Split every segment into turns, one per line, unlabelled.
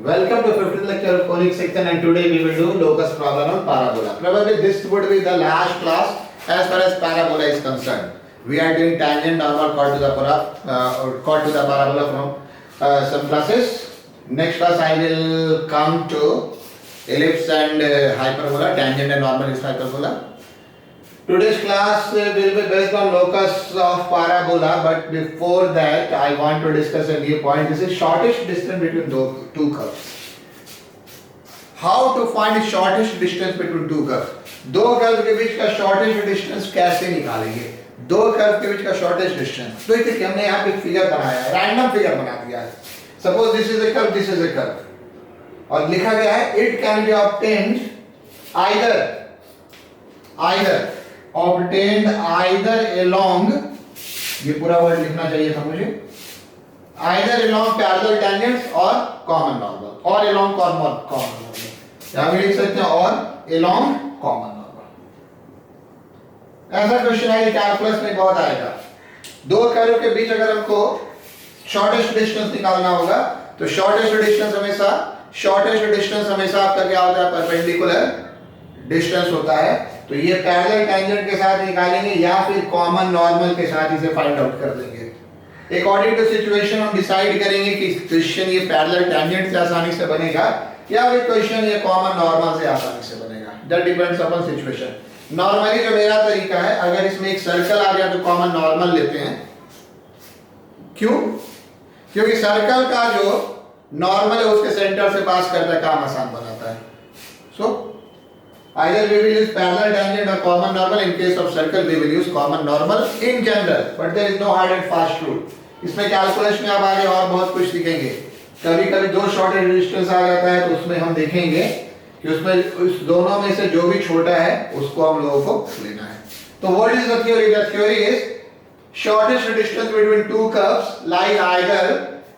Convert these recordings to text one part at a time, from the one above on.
Welcome to 15th lecture of conic section, and today we will do locus problem on parabola. Probably this would be the last class as far as parabola is concerned. We are doing tangent, normal, chord to the parabola from some classes. Next class I will come to ellipse and hyperbola, tangent and normal is hyperbola. Today's class will be based on locus of parabola, but before that I want to discuss a new point. This is shortest distance between two curves. How to find shortest distance between two curves? दो curve के बीच का shortest distance कैसे निकालेंगे? दो curve के बीच का shortest distance, तो देखिए हमने यहाँ पे फिगर बनाया है, रैंडम फिगर बना दिया है. Suppose this is a curve, this is a curve, और लिखा गया है it can be obtained either along, ये पूरा वर्ड लिखना चाहिए था मुझे, either along parallel tangents और common normal, और along common normal, यहाँ भी लिख सकते हैं और along common normal. ऐसा क्वेश्चन है, कैलकुलस में बहुत आएगा. दो कर्व के बीच अगर हमको शॉर्टेस्ट डिस्टेंस निकालना होगा, तो शॉर्टेस्ट डिस्टेंस हमेशा आपका क्या होता है? परपेंडिकुलर डिस्टेंस होता है. तो ये पैरेलल टेंजेंट के साथ निकालेंगे या फिर कॉमन नॉर्मल के साथ इसे फाइंड आउट कर देंगे. अकॉर्डिंग टू सिचुएशन हम डिसाइड करेंगे कि क्वेश्चन ये पैरेलल टेंजेंट से आसानी से बनेगा या फिर क्वेश्चन ये कॉमन नॉर्मल से आसानी से बनेगा. That depends upon situation. Normally जो मेरा तरीका है, अगर इसमें एक सर्कल आ गया तो कॉमन नॉर्मल लेते हैं. क्यों? क्योंकि सर्कल का जो नॉर्मल है उसके सेंटर से पास करता है, काम आसान बनाता है. सो either we will use parallel tangent or common normal. In case of circle we will use common normal in general, but there is no hard and fast rule. इसमें कैलकुलस में आप आगे और बहुत कुछ सीखेंगे. कभी कभी दो शॉर्टेस्ट डिस्टेंस आ जाता है तो उसमें हम देखेंगे कि उसमें उस दोनों में से जो भी छोटा है उसको हम लोगों को लेना है. तो what is the theory? The theory is shortest distance between two curves lie either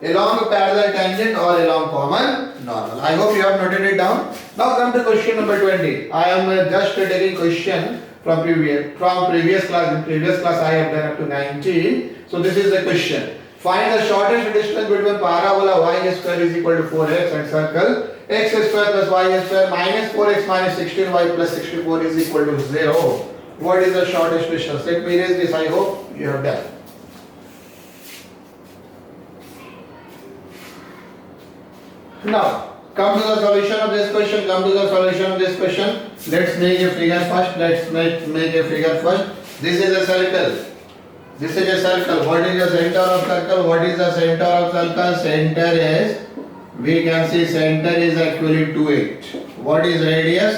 along a parallel tangent or along common normal. I hope you have noted it down. Now come to question number 20. I am just taking question from previous class. In previous class I have done up to 19. So this is the question. Find the shortest distance between parabola y square is equal to 4x and circle x square plus y square minus 4x minus 16y plus 64 is equal to 0. What is the shortest distance? Let me erase this. I hope you have done. Now, come to the solution of this question. Let's make a figure first. This is a circle. What is the center of circle? Center is, we can see center is actually 2/8. What is radius?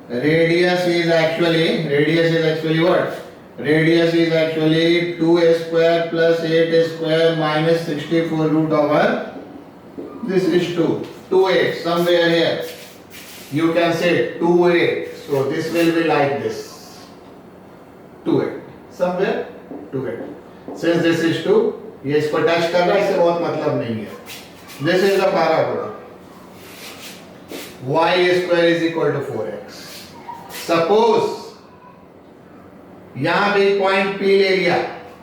Radius is actually what? Radius is actually 2a square plus 8a square minus 64 root over. This is 2/8 somewhere here. You can say 2/8. So this will be like this. 2/8 somewhere 2/8. Since this is 2, ये इसको touch कर रहा है, इससे बहुत मतलब नहीं है. This is the parabola. Y square is equal to 4x. Suppose यहाँ पे पॉइंट P ले लिया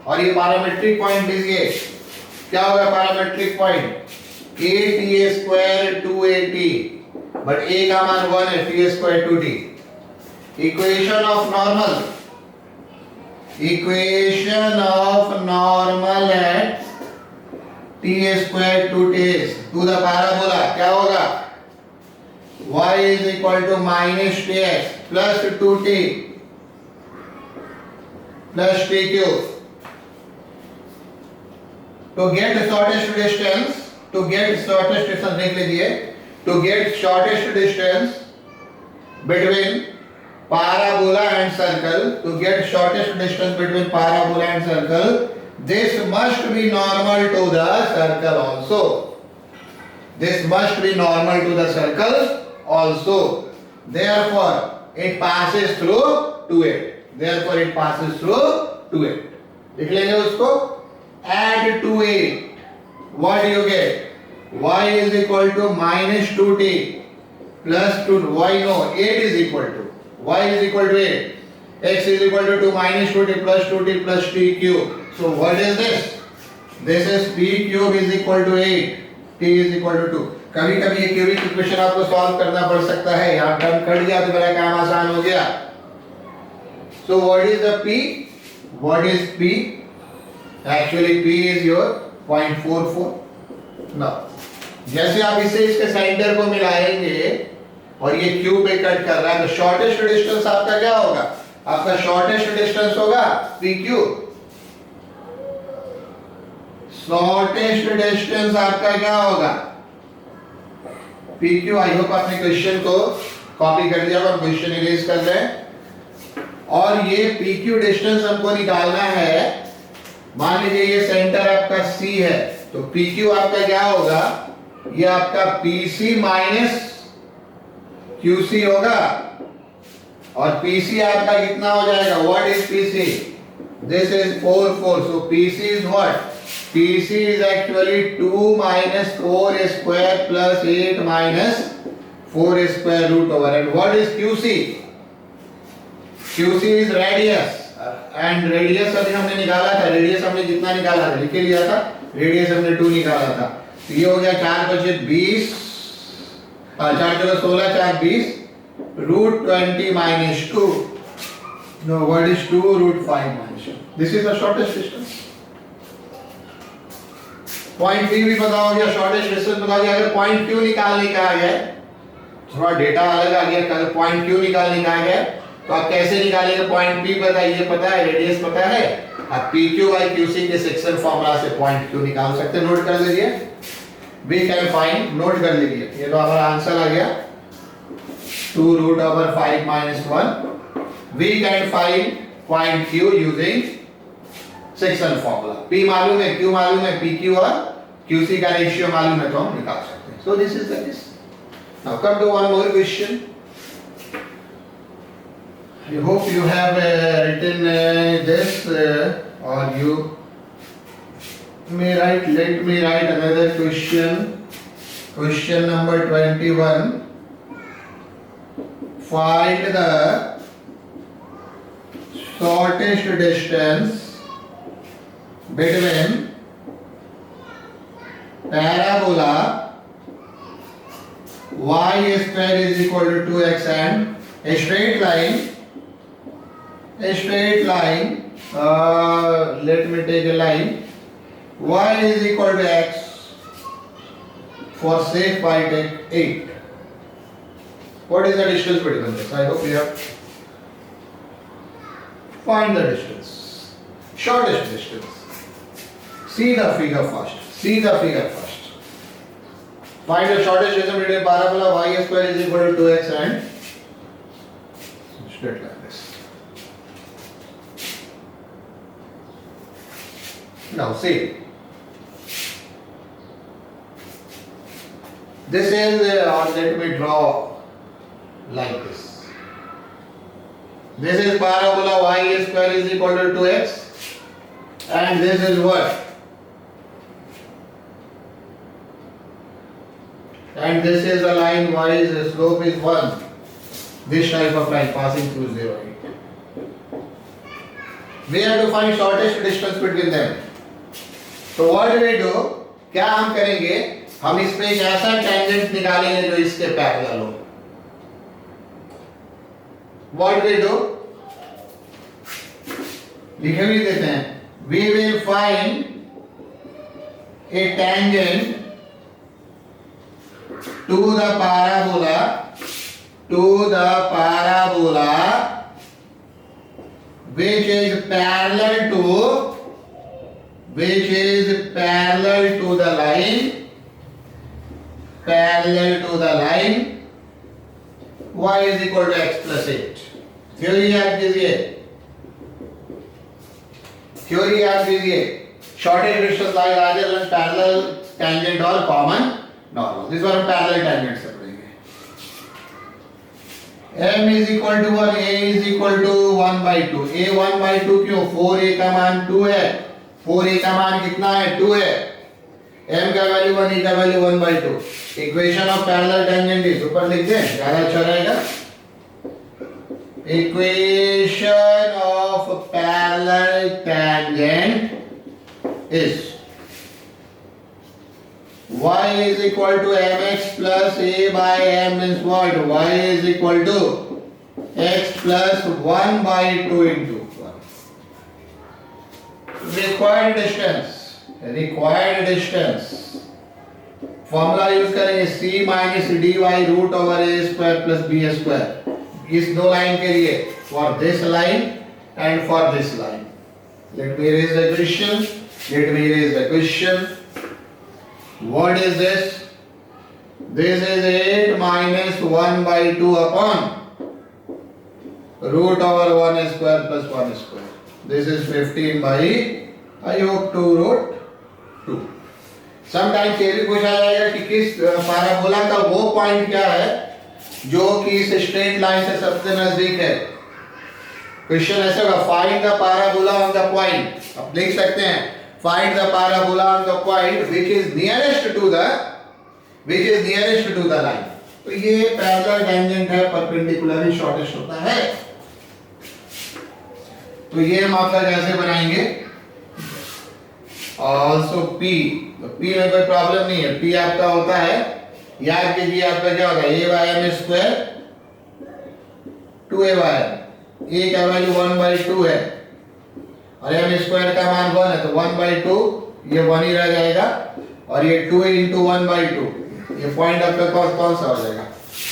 और ये पैरामेट्रिक पॉइंट लीजिए. क्या होगा parametric point? a square 2at, but a का मान 1 है, t square 2t. Equation of normal at t square 2t to the parabola क्या होगा? y is equal to minus tx plus 2t plus t cube. To get the shortest distance, देख लीजिए. To get shortest distance between parabola and circle, this must be normal to the circle also. Therefore it passes through 2/8. लिख लेंगे उसको. Add 2/8. What do you get? Y is equal to minus 2t plus 2. Y no, 8 is equal to. Y is equal to 8. X is equal to 2 minus 2t plus t cube. So what is this? This is p cube is equal to 8. T is equal to 2. कभी कभी ये cubic equation आपको solve करना पड़ सकता है, यहाँ term cut गया तो मेरा काम आसान हो गया। सो what is the P? What is P? Actually P is your 0.44। Now जैसे आप इसे इसके सेंटर को मिलाएंगे और ये Q पे कट कर रहा है तो शॉर्टेस्ट डिस्टेंस आपका क्या होगा? आपका शॉर्टेस्ट डिस्टेंस होगा PQ। शॉर्टेस्ट डिस्टेंस आपका क्या होगा? PQ। आई होप आपने क्वेश्चन को कॉपी कर दिया और क्वेश्चन इरेज कर लें। और ये PQ डिस्टेंस हमको निकालना है। मान लीजिए ये सेंटर आपका C है तो PQ आपका क्या होगा? ये आपका PC माइनस QC होगा। और PC आपका कितना हो जाएगा? What is PC? This is 4 4। So PC is what? PC is actually 2 minus 4 square plus 8 minus 4 square root over. And what is QC? QC is radius. And radius अभी हमने निकाला था। radius हमने कितना निकाला था? लिख लिया था। radius हमने 2 निकाला था। तो ये हो गया 4 बचे 20, 4 जगह 16, 4 20, root 20 minus 2. No, what is 2 root 5 minus 2? This is the shortest distance. Point P भी पता हो गया, शॉर्टेस्ट डिस्टेंस पता हो गया। अगर पॉइंट Q निकालने का आ गया, थोड़ा डेटा अलग आ गया, अगर पॉइंट Q निकालने का आ गया तो आप कैसे निकालेंगे? पॉइंट P पता है, ये पता है, रेडियस पता है, आप PQ by QC के सेक्शन फॉर्मूला से पॉइंट Q निकाल सकते हैं। नोट कर लीजिए, वी कैन फाइंड, नोट कर लीजिए, ये तो हमारा आंसर आ गया 2 root over 5 minus 1। We can find point Q using section formula. P मालूम है, Q मालूम है, PQ और QC का रेशियो मालूम है तो हम निकाल सकते हैं। So this is the case. Now come to one more question. I hope you have written this or you may write. Let me write another question. Question number 21. Find the shortest distance between parabola y square is equal to 2x and a straight line, let me take a line, y is equal to x, for sake I take 8. What is the distance between this? I hope you have find the distance, shortest distance. See the figure first. See the figure first. Find the shortest distance between parabola y square is equal to 2x and straight like this. Now see. This is, or let me draw like this. This is parabola y square is equal to 2x and this is what? And this is a line y slope is 1. This type of line passing through 0. We have to find shortest distance between them. So what do we do? क्या हम करेंगे? हम इसमें एक ऐसा tangent निकालेंगे जो इसके पैरेलल हो। What do we do? लिखे भी देते हैं। We will find a tangent to the parabola which is parallel to the line y is equal to x plus 8। Theory याद कीजिए, shortest distance lies either on parallel tangent or common normal। This one parallel tangent से पढ़ेंगे। m is equal to 1, a is equal to 1 by 2। a 1 by 2 क्यों? 4a का मान 2 है, 4a का मान कितना है? 2 है। m का वैल्यू 1, a का value 1 by 2। Equation of parallel tangent is, ऊपर लिख दें ज्यादा अच्छा रहेगा। Equation of parallel tangent is y is equal to mx plus a by m means what? Y is equal to x plus 1 by 2 into 1. Required distance formula use करेंगे c minus dy root over a square plus b square इस दो line के लिए for this line and for this line. Let me raise the question. What is this? This is 8 minus 1 by 2 upon root over 1 square plus 1 square. This is 15 by I hope 2 root 2. Sometimes ये भी पूछा जाएगा कि किस parabola का वो point क्या है जो कि इस स्ट्रेट लाइन से सबसे नजदीक है. क्वेश्चन ऐसे होगा, find the parabola on the point. आप लिख सकते हैं find the parabola on the point which is nearest to the line. तो ये पैरेलल टेंजेंट है, परपेंडिकुलरली शॉर्टेस्ट होता है. तो ये हम आपका कैसे बनाएंगे? Also P. तो P में कोई प्रॉब्लम नहीं है. P आपका होता है, याद कीजिए आपका क्या होगा, a by m square 2a by m. a का वैल्यू 1 by 2 है और m स्क्वायर का मान 1 है, तो 1 by 2 ये 1 ही रह जाएगा और ये 2 into 1 by 2 ये पॉइंट आपका कौन सा हो जाएगा?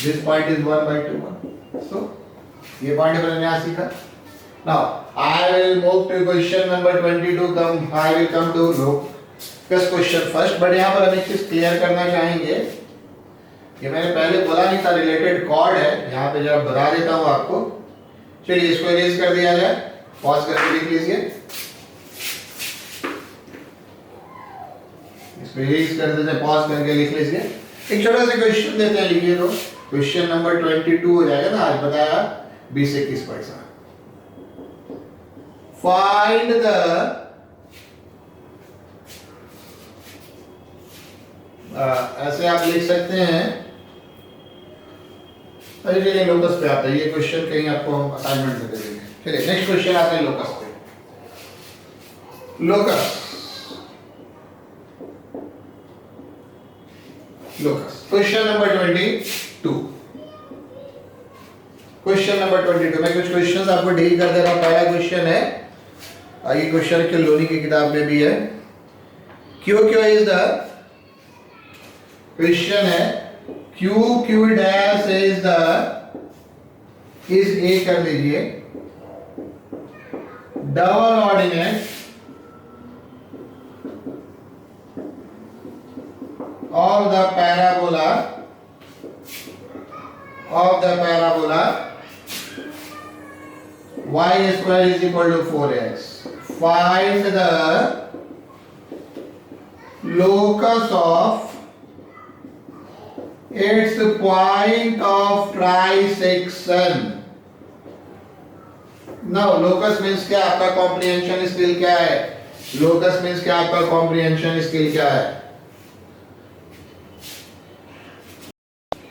This point is 1 by 2 1. सो ये पॉइंट मैंने यहाँ सीखा. Now I will move to question number 22. I will come to locus question first. But यहाँ पर हम एक चीज क्लियर करना चाहेंगे, ये मैंने पहले बोला नहीं था, रिलेटेड कॉर्ड है. यहाँ पे जरा बता देता हूँ आपको. चलिए इसको इरेज कर दिया जाए, पॉज करके लिख लीजिए. इसको इरेज कर देते हैं, पॉज करके लिख लीजिए. एक छोटा सा क्वेश्चन देते हैं, लिखिए. तो क्वेश्चन नंबर 22 हो जाएगा ना. आज बताया 20-21%. फाइंड द ऐसे आप लिख सकते हैं. चलिए लोकस पे आता है ये क्वेश्चन, कहीं आपको हम असाइनमेंट में दे देंगे. चलिए नेक्स्ट क्वेश्चन आते हैं लोकस पे. Locus question number 22. Question number 22 मैं कुछ क्वेश्चंस आपको डील कर दे रहा हूं. पहला क्वेश्चन है, ये क्वेश्चन के लोनी की किताब में भी है. क्यू इज द क्वेश्चन है, Q dash is the is a कर लीजिए double ordinate of the parabola y square is equal to 4x. Find the locus of its point of trisection. Now locus means क्या? आपका comprehension skill क्या है? Locus means क्या? आपका comprehension skill क्या है?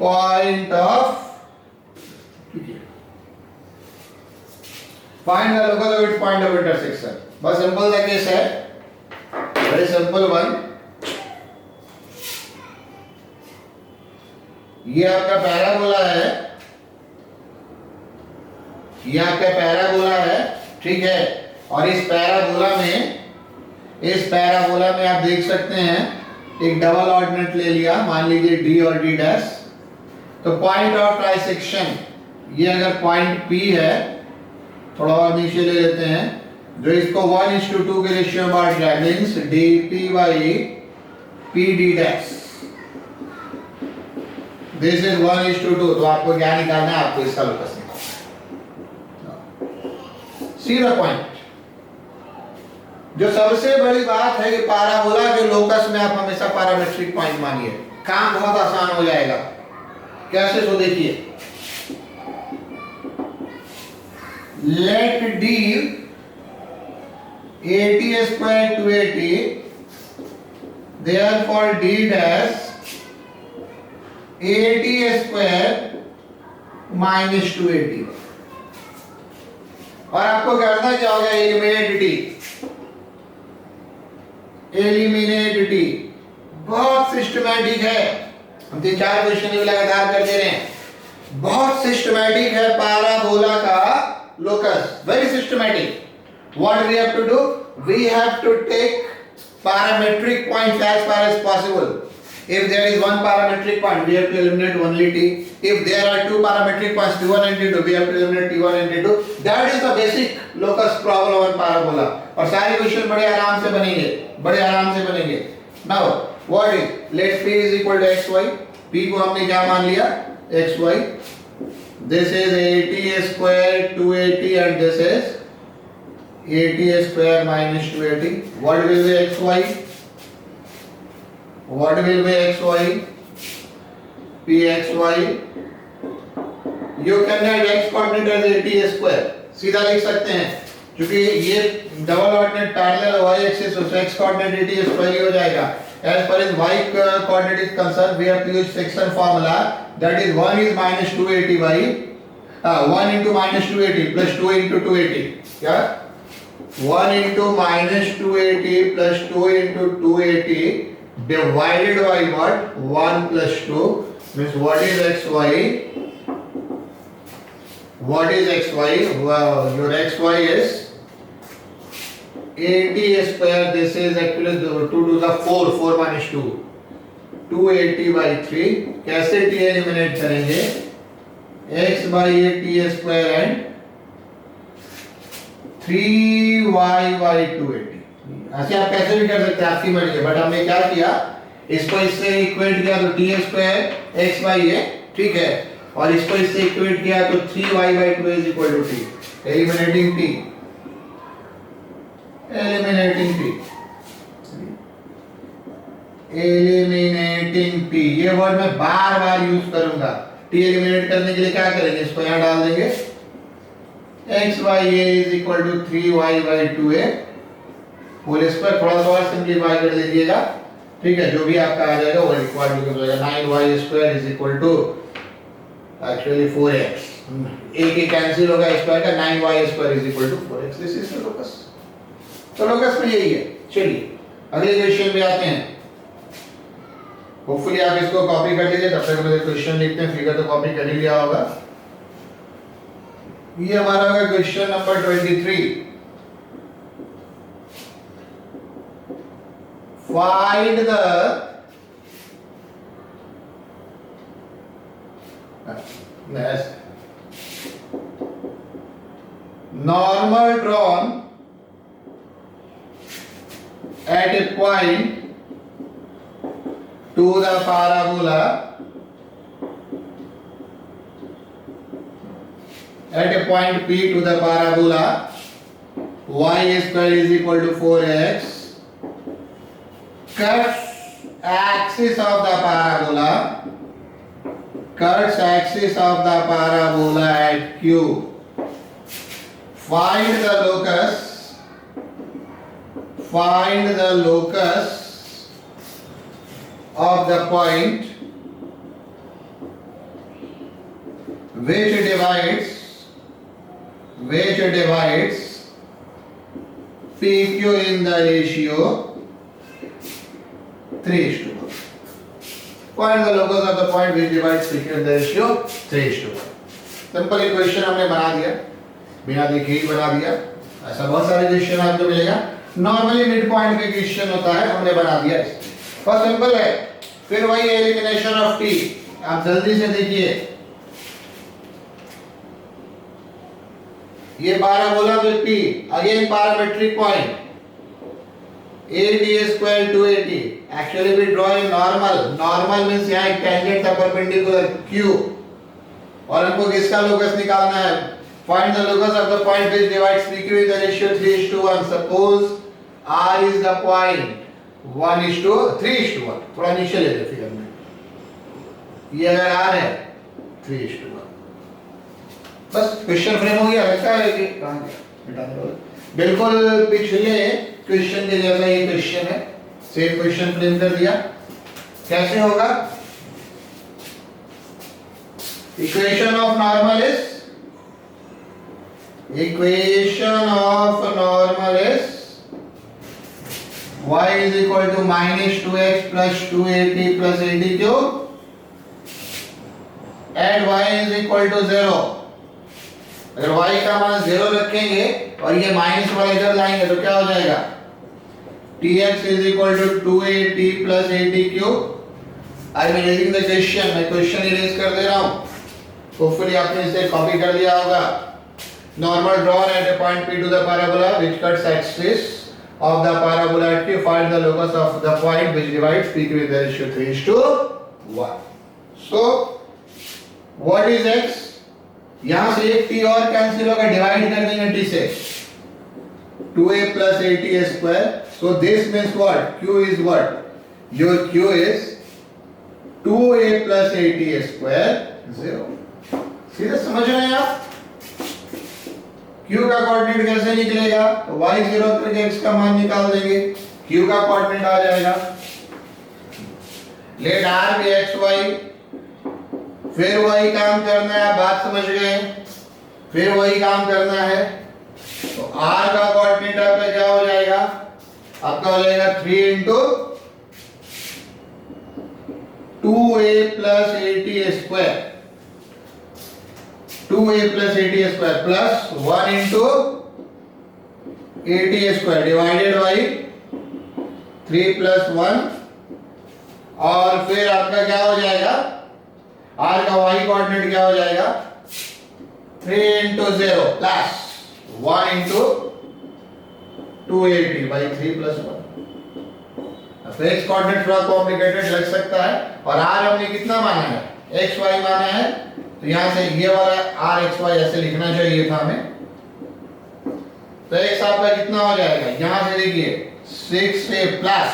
Point of find the locus of its point of intersection. बस simple सा केस है, वेरी सिंपल वन. ये आपका पैराबोला है, ठीक है. और इस पैराबोला में आप देख सकते हैं एक डबल ऑर्डिनेट ले लिया, मान लीजिए d और d डैश. तो पॉइंट ऑफ ट्राइसेक्शन ये अगर पॉइंट P है, थोड़ा और नीचे ले लेते हैं, जो इसको 1:2 के रेशियो में बांट रहा है, means dP by PD dash. This is 1:2. तो आपको क्या निकालना है? आपको इसका लोकस निकालना है. See the point. जो सबसे बड़ी बात है कि पैराबोला के लोकस में आप हमेशा पैरामेट्रिक पॉइंट मानिए, काम बहुत आसान हो जाएगा. कैसे? तो देखिए, late d 80 square to 80, therefore d dash 80 square minus 280. और आपको करना क्या होगा? Eliminate d. बहुत सिस्टमैटिक है, हम 3-4 क्वेश्चन भी लगातार कर दे रहे हैं। बहुत सिस्टमैटिक है पाराबोला का locus, very systematic. What we have to do, we have to take parametric points as far as possible. If there is one parametric point, we have to eliminate only t. If there are two parametric points t1 and t2, we have to eliminate t1 and t2. That is the basic locus problem on parabola. और सारे question बड़े आराम से बनेंगे, बड़े आराम से बनेंगे। Now, what is? Let p is equal to xy. p को हमने क्या मान लिया? xy. This is 80 square 280 and this is 80 square minus 280. What will be xy? What will be xy? pxy. You can write x coordinate as 80 square. सीधा लिख सकते हैं, क्योंकि ये double ordinate parallel y axis है, तो x coordinate 80 square ही हो जाएगा. As far as y coordinate is concerned, we have to use section formula. That is 1 is minus 280 by 1 into minus 280 plus 2 into 280. Yeah. 1 into minus 280 plus 2 into 280 divided by what? 1 plus 2 means what is xy? What is xy? Well, your xy is 80 square. This is actually 2 to the 4 minus 2. 280 by 3. कैसे t eliminate करेंगे? x by 80 square and 3y by 280. ऐसे आप कैसे भी कर सकते हैं, आपकी मर्जी है, बट हमने क्या किया, इसको इससे इक्वेट किया तो t square x by a, ठीक है, और इसको इससे इक्वेट किया तो 3y by 2 is equal to t. Eliminating t. Eliminating t. Eliminating t. ये वर्ड मैं बार बार यूज करूंगा। t एलिमिनेट करने के लिए क्या करेंगे, इसको यहाँ डाल देंगे, x by a is equal to 3y by 2a whole square, थोड़ा सा और सिंपलीफाई कर लीजिएगा, ठीक है, जो भी आपका आ जाएगा वो इक्वल टू हो जाएगा 9y square is equal to actually 4x, a के कैंसिल होगा स्क्वायर का, 9y square is equal to 4x. This is the locus. तो लोकस में यही है. चलिए अगले क्वेश्चन पे आते हैं. होपफुली आप इसको कॉपी कर लीजिए, तब तक मैं क्वेश्चन लिखते हैं, फिगर तो कॉपी कर ही लिया होगा. ये हमारा होगा question number 23. Find the normal drawn at a point to the parabola at a point P to the parabola y square is equal to 4x, cuts axis of the parabola, cuts axis of the parabola at Q. Find the locus, find the locus of the point which divides PQ in the ratio 3:1. Find the locus of the point which divides PQ in the ratio 3:1. Simple equation हमने बना दिया, बिना देखे ही बना दिया. ऐसा बहुत सारे क्वेश्चन आपको मिलेगा. नॉर्मली मिड पॉइंट पे क्वेश्चन होता है, हमने बना दिया. बहुत सिंपल है. फिर वही एलिमिनेशन ऑफ टी. आप जल्दी से देखिए, ये parabola with p, again parametric point, AD square 280. Actually we draw in normal. Normal means यहां एक टेंजेंट था परपेंडिकुलर Q, और हमको किसका लोकस निकालना है. Find the locus of the point which divides PQ in the ratio 3:1. Suppose R is the point 3:1. थोड़ा नीचे ले ले फिगर में. ये अगर R है 3:1. बस क्वेश्चन फ्रेम हो गया. लगता है कि कहां गया मिटाने वाला. बिल्कुल पिछले क्वेश्चन के जैसा ये क्वेश्चन है. सेम क्वेश्चन फ्रेम कर दिया. कैसे होगा? Equation of normal is y is equal to minus 2x plus 2at plus ad cube and y is equal to 0. अगर y का मान 0 रखेंगे और ये माइनस वाला इधर लाएंगे तो क्या हो जाएगा? tx is equal to 2at plus ad cube. I am erasing the question. मैं क्वेश्चन इरेज कर दे रहा हूँ. Hopefully आपने इसे कॉपी कर लिया होगा. Normal drawn at a point P to the parabola which cuts axis of the parabola at Q. Find the locus of the point which divides PQ with the ratio 3:1. So what is x? यहाँ से एक t और cancel होगा, divide कर देंगे t से. 2a plus 8t square. So this means what? Q is what? Your Q is 2a plus 8t square 0. सीधे समझ रहे हैं आप? Q का कोऑर्डिनेट कैसे निकलेगा? तो y 0 करके x का मान निकाल देंगे, Q का कोऑर्डिनेट आ जाएगा. लेट r भी xy, फिर वही काम करना है. बात समझ गए? फिर वही काम करना है. तो r का कोऑर्डिनेट आपका क्या हो जाएगा? आपका हो जाएगा 3 into 2a plus 8t square. 2a plus 8t square plus 1 into 8t square divided by 3 plus 1. और फिर आपका क्या हो जाएगा? r का y कोऑर्डिनेट क्या हो जाएगा? 3 into 0 plus 1 into 280 by 3 plus 1. अब x कोऑर्डिनेट थोड़ा कॉम्प्लिकेटेड लग सकता है. और r हमने कितना माना है? xy माना है. तो यहां से ये वाला r x y ऐसे लिखना चाहिए था हमें. तो x आपका कितना हो जाएगा? यहां से देखिए 6a प्लस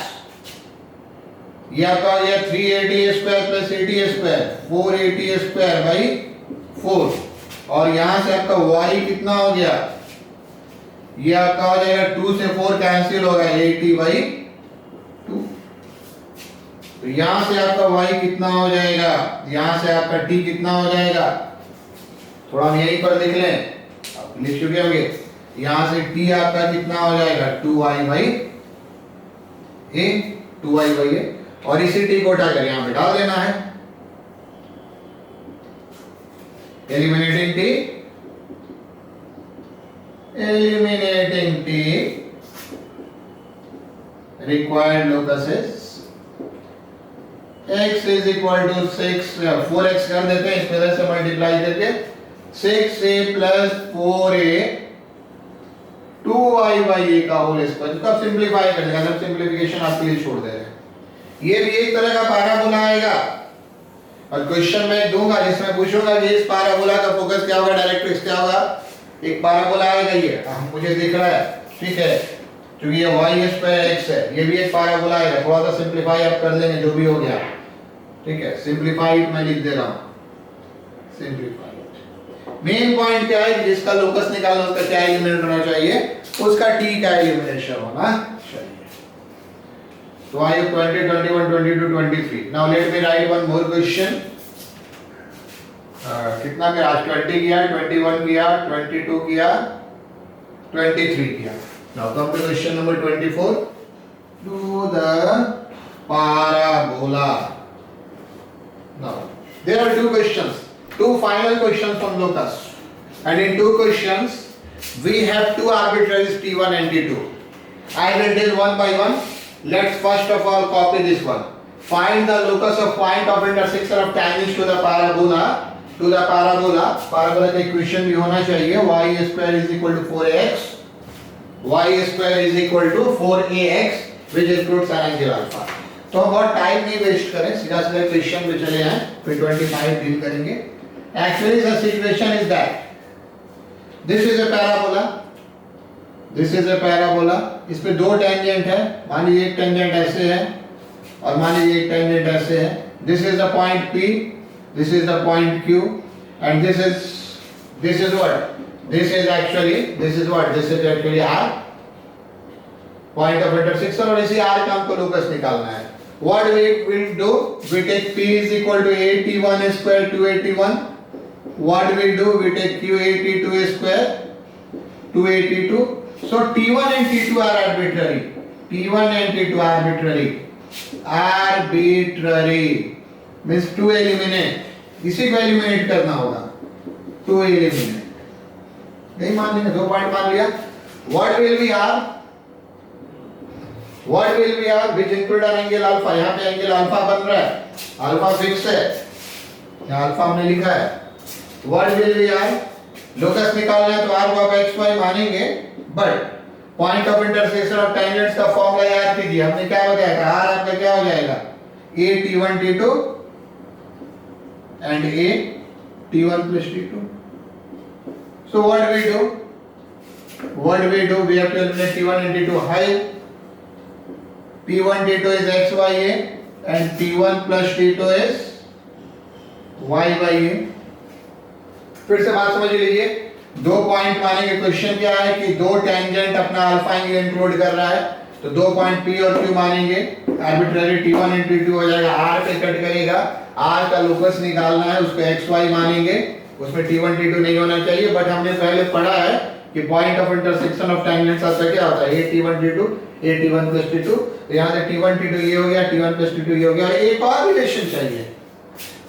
ये आपका हो गया 3at square plus 80 square 4at square by 4. और यहां से आपका y कितना हो गया? ये आपका हो जाएगा 2 से 4 कैंसिल होगा 80 बाई 2. तो यहां से आपका y कितना हो जाएगा? यहां से आपका t कितना हो जाएगा? थोड़ा हम यहीं पर लिख लें, आप लिख चुके होंगे. यहां से t आपका कितना हो जाएगा? 2y by a, 2y by a. और इसी t को उठाकर यहां पे डाल देना है. Eliminating t, eliminating t, required locus is x is equal to 6 4x कर देते हैं इस तरह से मल्टीप्लाई करके 6a plus 4a 2y by a का होल स्क्वायर. इसको आप सिंपलीफाई कर देंगे. सब सिंपलीफिकेशन आपके लिए छोड़ दे रहे हैं. ये भी एक तरह का पैराबोला आएगा और क्वेश्चन मैं दूंगा जिसमें पूछूंगा कि इस पैराबोला का फोकस क्या होगा, डायरेक्ट्रिक्स क्या होगा. एक पैराबोला आएगा ये मुझे दिख रहा है, ठीक है, क्योंकि ये y स्क्वायर x है. ये भी एक पैराबोला आएगा. थोड़ा सा सिंपलीफाई आप कर लेंगे जो भी हो गया, ठीक है. सिंपलीफाइड मैं लिख दे रहा हूं, सिंपलीफाइड. मेन पॉइंट क्या है? जिसका लोकस निकालना उसका क्या एलिमिनेट होना चाहिए? उसका t का एलिमिनेशन होना चाहिए. तो I have 20, 21, 22, 23. Now let me write one more question. कितना किया? आज 20 किया, 21 किया, 22 किया, 23 किया. Now come to question number 24. Do the parabola. Now there are two questions, two final questions from locus, and in two questions we have two arbitraries t1 and t2. I will deal one by one. Let's first of all copy this one. Find the locus of point of intersection of tangents to the parabola. To the parabola. Parabola का equation भी होना चाहिए. Y square is equal to 4ax. Y square is equal to 4ax, which includes tan angle alpha. तो हम बहुत time नहीं waste करें, सीधा सीधा क्वेश्चन पे चले आए, फिर 25 डील करेंगे. Actually the situation is that this is a parabola. This is a parabola. इस पे दो टेंजेंट है. मान लीजिए एक टेंजेंट ऐसे है और मान लीजिए एक टेंजेंट ऐसे है. This is the point P, this is the point Q, and this is what? This is what? This is actually R, point of intersection. और इसी R का हमको लोकस निकालना है. What we will do? We take P is equal to 81 square 281. What we do? We take Q 82 square 282. So T1 and T2 are arbitrary. T1 and T2 arbitrary means to eliminate, इसी को eliminate करना होगा, to eliminate. नहीं मान लेंगे, 2 point मान लिया। What will be r which include angle alpha. यहाँ पे एंगल अल्फा बन रहा है, अल्फा फिक्स है, यहाँ अल्फा हमने लिखा है। What will be r, locus निकालना है तो आर को आप एक्स वाई मानेंगे, but point of intersection of tangents का फॉर्मूला याद कीजिए। हमने क्या हो जाएगा, आर आपका क्या हो जाएगा, a t1 t2 and a t1 plus t2. So what we do, we have to eliminate t1 and t2. How? t1 t2 is x by a and t1 plus t2 is y by a. फिर से बात समझ लीजिए, 2 point मानेंगे। Question क्या है कि 2 tangent अपना अल्फा एंगल इंक्लूड कर रहा है, तो 2 पॉइंट P और Q मानेंगे। आर्बिट्ररी T1 और T2 हो जाएगा, R पे कट करेगा, R का लोकस निकालना है, उसको XY मानेंगे, उसमें T1 T2 नहीं होना चाहिए। बट हमने पहले पढ़ा है कि point of intersection of tangents आपका क्या होता है, a t1 t2 a t1 plus t2। यहाँ से t1 t2 ये हो गया, t1 plus t2 ये हो गया। एक और रिलेशन चाहिए,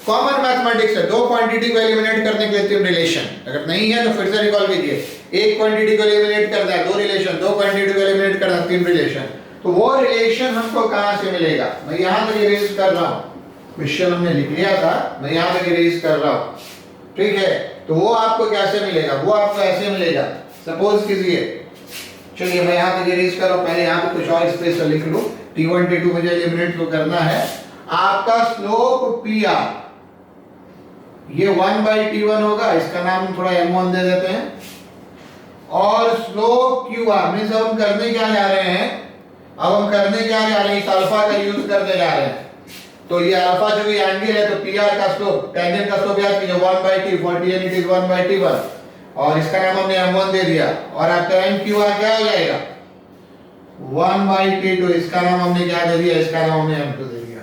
कॉमन मैथमेटिक्स है, 2 क्वांटिटी को एलिमिनेट करने के लिए 3 रिलेशन। अगर नहीं है तो फिर से रिकॉल कीजिए, एक क्वांटिटी को एलिमिनेट करना है 2 रिलेशन, 2 क्वांटिटी को एलिमिनेट करना है 3 रिलेशन। तो वो रिलेशन हमको कहां से मिलेगा, मैं यहां तक इरेज कर रहा हूं, क्वेश्चन हमने लिख लिया था, मैं यहां तक इरेज कर रहा हूं, ठीक है। तो वो आपको कैसे मिलेगा, वो आपको ऐसे मिलेगा। सपोज कीजिए, चलिए मैं यहां तक इरेज कर रहा हूं, पहले यहां पे कुछ और स्पेस लिख लूं। t1 t2 मुझे एलिमिनेट तो करना है। आपका स्लोप pr ये 1/t1 होगा, इसका नाम थोड़ा m1 दे देते हैं। और स्लोप qr मींस हम करने क्या जा रहे हैं, अब हम करने क्या जा रहे हैं, इस अल्फा का यूज करने जा रहे हैं। तो ये अल्फा जो भी एंगल है, तो pr का स्लोप, टेंजेंट का स्लोप याद कीजिए 1/t, for t and it is 1/t1, और इसका नाम हमने m1 दे दिया। और आपका mqr क्या हो जाएगा, 1/t2, इसका नाम हमने क्या दे दिया, इसका नाम हमने m2 दे दिया।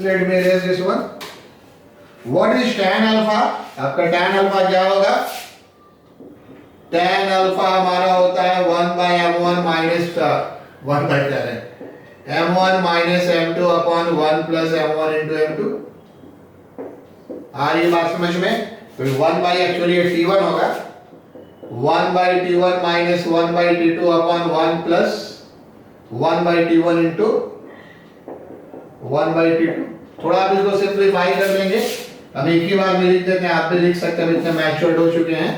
Let me erase this one। What is tan alpha, आपका tan अल्फा क्या होगा, tan अल्फा हमारा होता है 1/m1 माइनस 1 बाय क्या है, m1 minus m2 upon 1 plus m1 into m2। आ रही बात समझ में। तो 1 बाई एक्चुअली t1 होगा, 1/t1 minus 1/t2 upon 1 plus 1/t1 into 1/t2। थोड़ा आप इसको सिंप्लीफाई कर लेंगे, अब एक ही बार में लिख देते हैं, आप भी लिख सकते हैं, इतने मैच्योर्ड हो चुके हैं,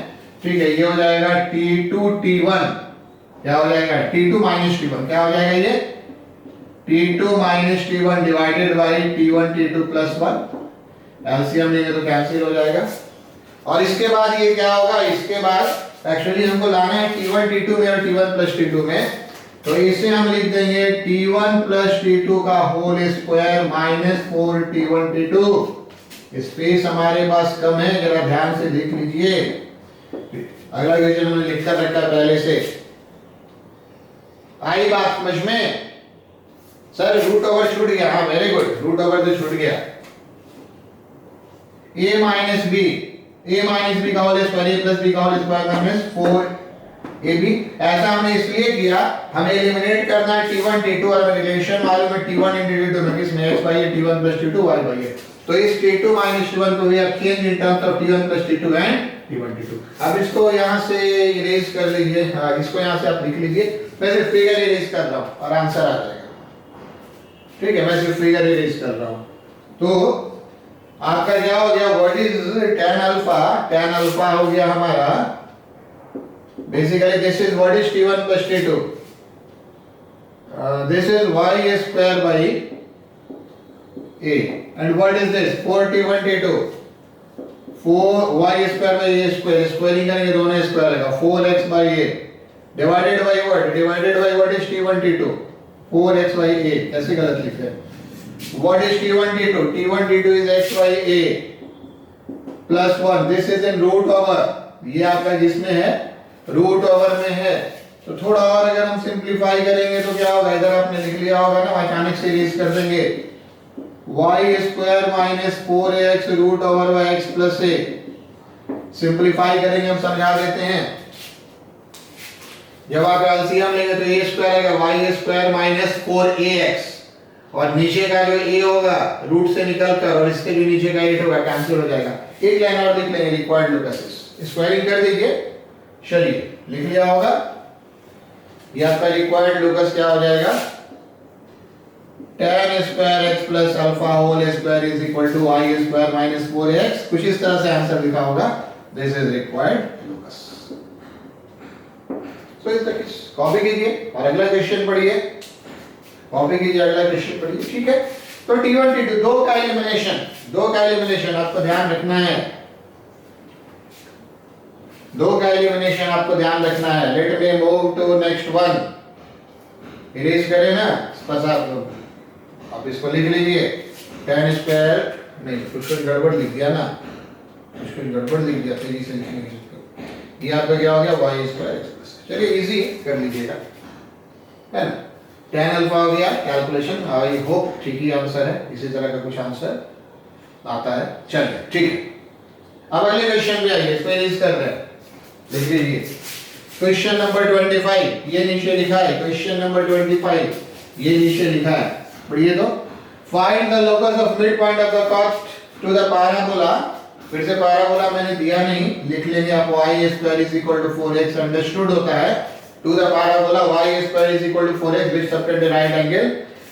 ठीक है। ये हो जाएगा t2 t1, क्या हो जाएगा t2 माइनस t1, क्या हो जाएगा ये t2 minus t1 divided by t1 t2 plus 1। LCM लेंगे तो कैंसिल हो जाएगा। और इसके बाद ये क्या होगा, इसके बाद एक्चुअली हमको लाना है t1 t2 में और t1 प्लस t2 में, तो इसे हम लिख देंगे t1 प्लस t2 का whole square minus 4t1 t2। Space हमारे पास कम है, जरा ध्यान से देख लीजिए, अगला क्वेश्चन हमने लिख कर रखा पहले से। आई बात समझ में, सर रूट ओवर छूट गया, हाँ वेरी गुड, रूट ओवर तो छूट गया। a माइनस बी का whole square, a plus b का होल स्क्वायर माइनस 4ab। ऐसा हमने इसलिए किया, हमें एलिमिनेट करना है t1 t2 और रिलेशन मालूम है t1 into t2 में, किसमें x by a t1 plus t2 y by a। तो इस t2 minus t1 को भी आप change in terms of t1 plus t2 and t1 t2। अब इसको यहां से इरेज कर लीजिए, हां इसको यहां से आप लिख लीजिए, मैं सिर्फ फिगर इरेज कर रहा हूं और आंसर आ जाएगा, ठीक है। मैं सिर्फ फिगर इरेज कर रहा हूं। तो आपका क्या हो गया, व्हाट इज tan अल्फा हो गया हमारा, basically this is what is t1 plus t2, this is y square by a, and what is this 4t1 t2, 4y square by a square, squaring करेंगे दोनों स्क्वायर आएगा, 4x by a divided by what is t1 t2, 4x by a। कैसे गलत लिख रहे हैं, what is t1 t2 is x by a plus 1, this is in root over, ये आपका जिसमें है रूट ओवर में है। तो थोड़ा और अगर हम सिंपलीफाई करेंगे तो क्या होगा, इधर आपने लिख लिया होगा ना, अचानक से इरेज कर देंगे, y square minus 4x root over by x plus a। Simplify करेंगे, हम समझा देते हैं, जब आप एलसीएम लेंगे तो ए स्क्वायर आएगा वाई स्क्वायर माइनस 4ax, और नीचे का जो a होगा रूट से निकलकर और इसके जो नीचे का 8 होगा कैंसिल हो जाएगा। एक लाइन और लिख लेंगे रिक्वायर्ड लोकस, स्क्वायरिंग कर दीजिए। चलिए लिख लिया होगा, ये आपका रिक्वायर्ड लोकस क्या हो जाएगा, tan square x plus alpha whole square is equal to y square minus 4ax। कुछ इस तरह से आंसर लिखा होगा, दिस इज रिक्वायर्ड लोकस। सो इस तक कॉपी कीजिए और अगला क्वेश्चन पढ़िए, कॉपी कीजिए अगला क्वेश्चन पढ़िए, ठीक है। तो T1 T2 दो का एलिमिनेशन आपको ध्यान रखना है, दो का एलिमिनेशन आपको ध्यान रखना है। Let me move to next one, erase करें ना बस आप इसको लिख लीजिए, tan स्क्वायर नहीं कुछ गड़बड़ लिख दिया ना, कुछ गड़बड़ लिख दिया, तेजी से लिखने की जरूरत, ये आपका क्या हो गया y स्क्वायर। चलिए इजी कर लीजिएगा, है ना। tan अल्फा हो गया कैलकुलेशन, आई होप ठीक ही आंसर है, इसी तरह का कुछ आंसर आता है। चलिए ठीक है, अब अगले क्वेश्चन पे आइए, इसको इरेज कर रहे हैं, लिख लीजिए क्वेश्चन नंबर 25, ये नीचे लिखा है क्वेश्चन नंबर 25, ये नीचे लिखा है, पढ़िए तो। Find the locus of mid point of the cost to the parabola, फिर से पैराबोला मैंने दिया नहीं, लिख लेंगे आप y square is equal to 4x, understood होता है to the parabola y square is equal to 4x which subtend the right angle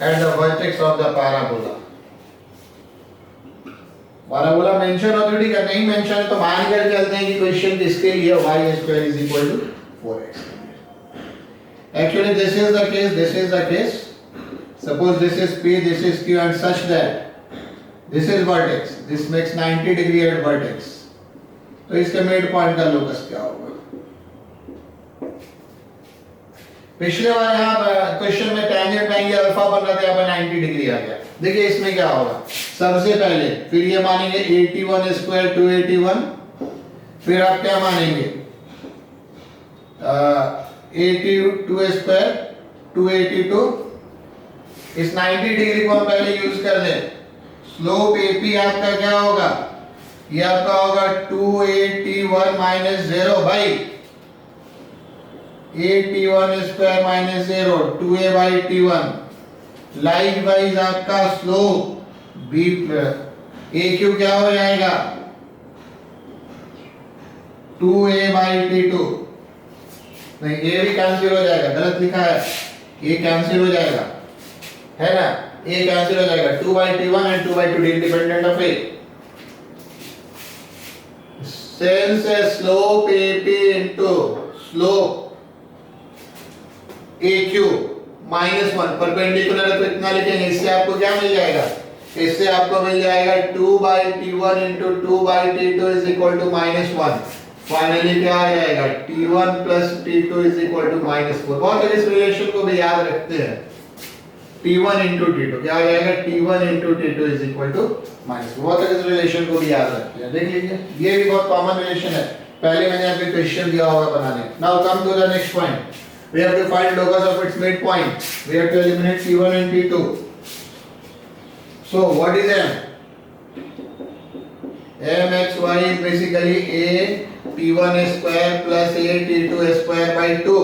at the vertex of the parabola. Parabola mention already का नहीं मेंशन है तो मान कर चलते हैं कि क्वेश्चन किसके लिए y square is equal to 4x। Actually this is the case, suppose this is p, this is q and such that this is vertex, this makes 90 degree at vertex, तो इसके मिड पॉइंट का locus क्या होगा। पिछले बार यहाँ question में tangent angle alpha बन रहा था, यहाँ पर 90 डिग्री आ गया। देखिए इसमें क्या होगा, सबसे पहले फिर ये मानेंगे 81 स्क्वायर 281, फिर आप क्या मानेंगे 82 स्क्वायर 282, इस 90 डिग्री को हम पहले यूज कर लें। स्लोप AP आपका क्या होगा, ये आपका होगा 281 minus 0 by 81 square minus 0 2a by t1। Likewise आपका स्लोप B AQ क्या हो जाएगा 2a बाई t2, नहीं ये भी कैंसिल हो जाएगा, गलत लिखा है, ये कैंसिल हो जाएगा, है ना, a कैंसिल हो जाएगा 2 by t1 and 2 by 2 independent of a। Since slope AP into slope AQ -1 perpendicular है तो इतना लिखेंगे, इससे आपको क्या मिल जाएगा, इससे आपको मिल जाएगा 2 by t1 into 2 by t2 is equal to -1। Finally क्या आ जाएगा t1 plus t2 is equal to -4। बहुत इस रिलेशन को भी याद रखते हैं, T1 into T2 क्या आ जाएगा, T1 into T2 is equal to -4। बहुत इस रिलेशन को भी याद रखते हैं, देख लीजिए ये भी बहुत कॉमन रिलेशन है, पहले मैंने यहाँ पे क्वेश्चन दिया होगा बनाने। Now come to the next point, we have to find locus of its mid point, we have to eliminate T1 and T2। So what is M? MXY is basically a T1 square plus a T2 square by 2,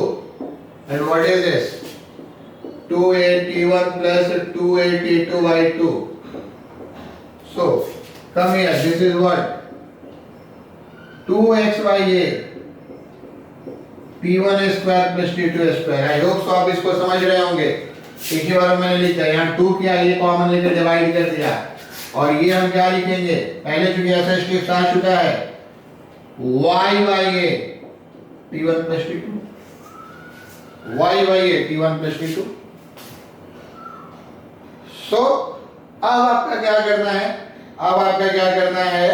and what is this, 2a T1 plus 2a T2 by 2। So come here, this is what 2x by a T1 square plus T2 square। I hope so आप इसको समझ रहे होंगे। एक ही बार मैंने लिखा, यहाँ 2 किया, ये कॉमन लेकर डिवाइड कर दिया, और ये हम क्या लिखेंगे, पहले चूंकि ऐसा स्टेप्स आ चुका है y by a T1 plus T2, y by a T1 plus T2। सो अब आपका क्या करना है, अब आपका क्या करना है,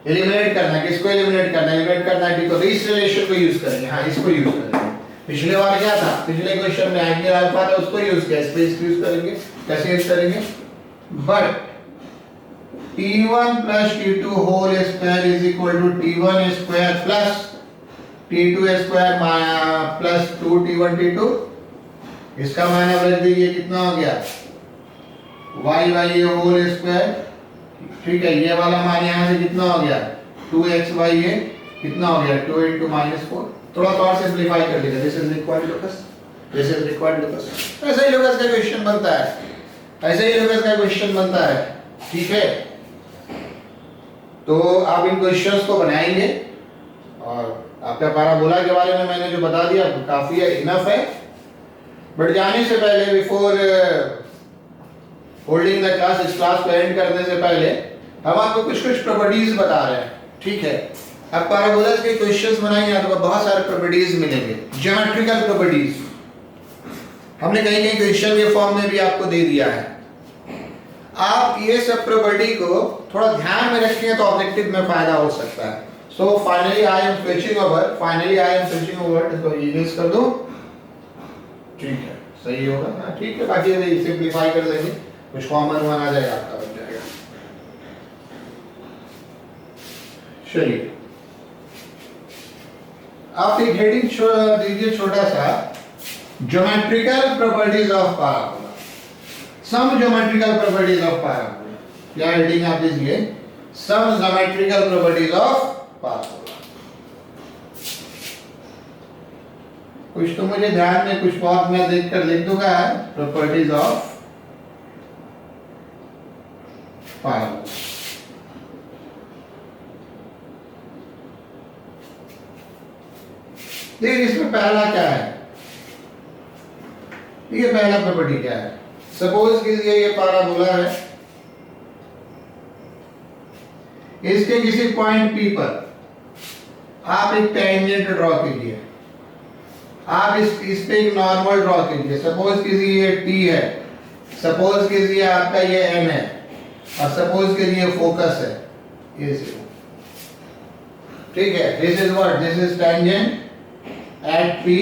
एलिमिनेट करना है। किसको एलिमिनेट करना है, एलिमिनेट करना है तो इस रिलेशन को यूज करेंगे, हाँ इसको यूज करेंगे। पिछले बार क्या था, पिछले क्वेश्चन में एंगल अल्फा था उसको यूज किया, इस पे इसको यूज करेंगे। कैसे यूज करेंगे, but T1 plus T2 whole square is equal to T1 square plus T2 square plus 2 T1 T2। इसका मान आप रख दीजिए, कितना हो गया y by a whole square, ठीक है। ये वाला मान यहाँ से कितना हो गया 2x by a, कितना हो गया 2 into -4। थोड़ा सा और सिंप्लीफाई कर लीजिए, this is required locus, this is required locus. ऐसे ही लोकस का क्वेश्चन बनता है, ऐसे ही लोकस का क्वेश्चन बनता है, ठीक है। तो आप इन क्वेश्चंस को बनाएंगे और आपका पैराबोला के बारे में मैंने जो बता दिया काफी है, इनफ है। बट जाने से पहले, बिफोर होल्डिंग द क्लास, इस क्लास को एंड करने से पहले हम आपको कुछ कुछ प्रॉपर्टीज बता रहे हैं, ठीक है। अब पैराबोलास के क्वेश्चंस बनाएंगे आपको बहुत सारे प्रॉपर्टीज मिलेंगे, ज्योमेट्रिकल प्रॉपर्टीज हमने कहीं कहीं क्वेश्चन के फॉर्म में भी आपको दे दिया है। आप ये सब प्रॉपर्टी को थोड़ा ध्यान में रखेंगे तो ऑब्जेक्टिव में फायदा हो सकता है। So finally I am switching over, इसको इरेज कर दो, ठीक है, सही होगा ना, ठीक है। बाकी ये सिंपलीफाई कर देंगे, कुछ कॉमन वन आ जाएगा, आपका बन जाएगा। चलिए आप एक हेडिंग दीजिए छोटा सा, geometrical properties of parabola, some geometrical properties of parabola. क्या हेडिंग आप दीजिए, some geometrical properties of parabola. कुछ तो मुझे ध्यान में, कुछ बहुत मैं देखकर लिख दूंगा, प्रॉपर्टीज ऑफ पैराबोला। देखिए इसमें पहला क्या है, ये पहला प्रॉपर्टी क्या है, सपोज कीजिए ये पैराबोला है, इसके किसी पॉइंट P पर आप एक टेंजेंट ड्रॉ कीजिए, आप इस पे एक नॉर्मल ड्रॉ कीजिए। सपोज कीजिए ये T है, सपोज कीजिए आपका ये N है, और सपोज कीजिए फोकस है ये 0, ठीक है। This is what, this is tangent at P,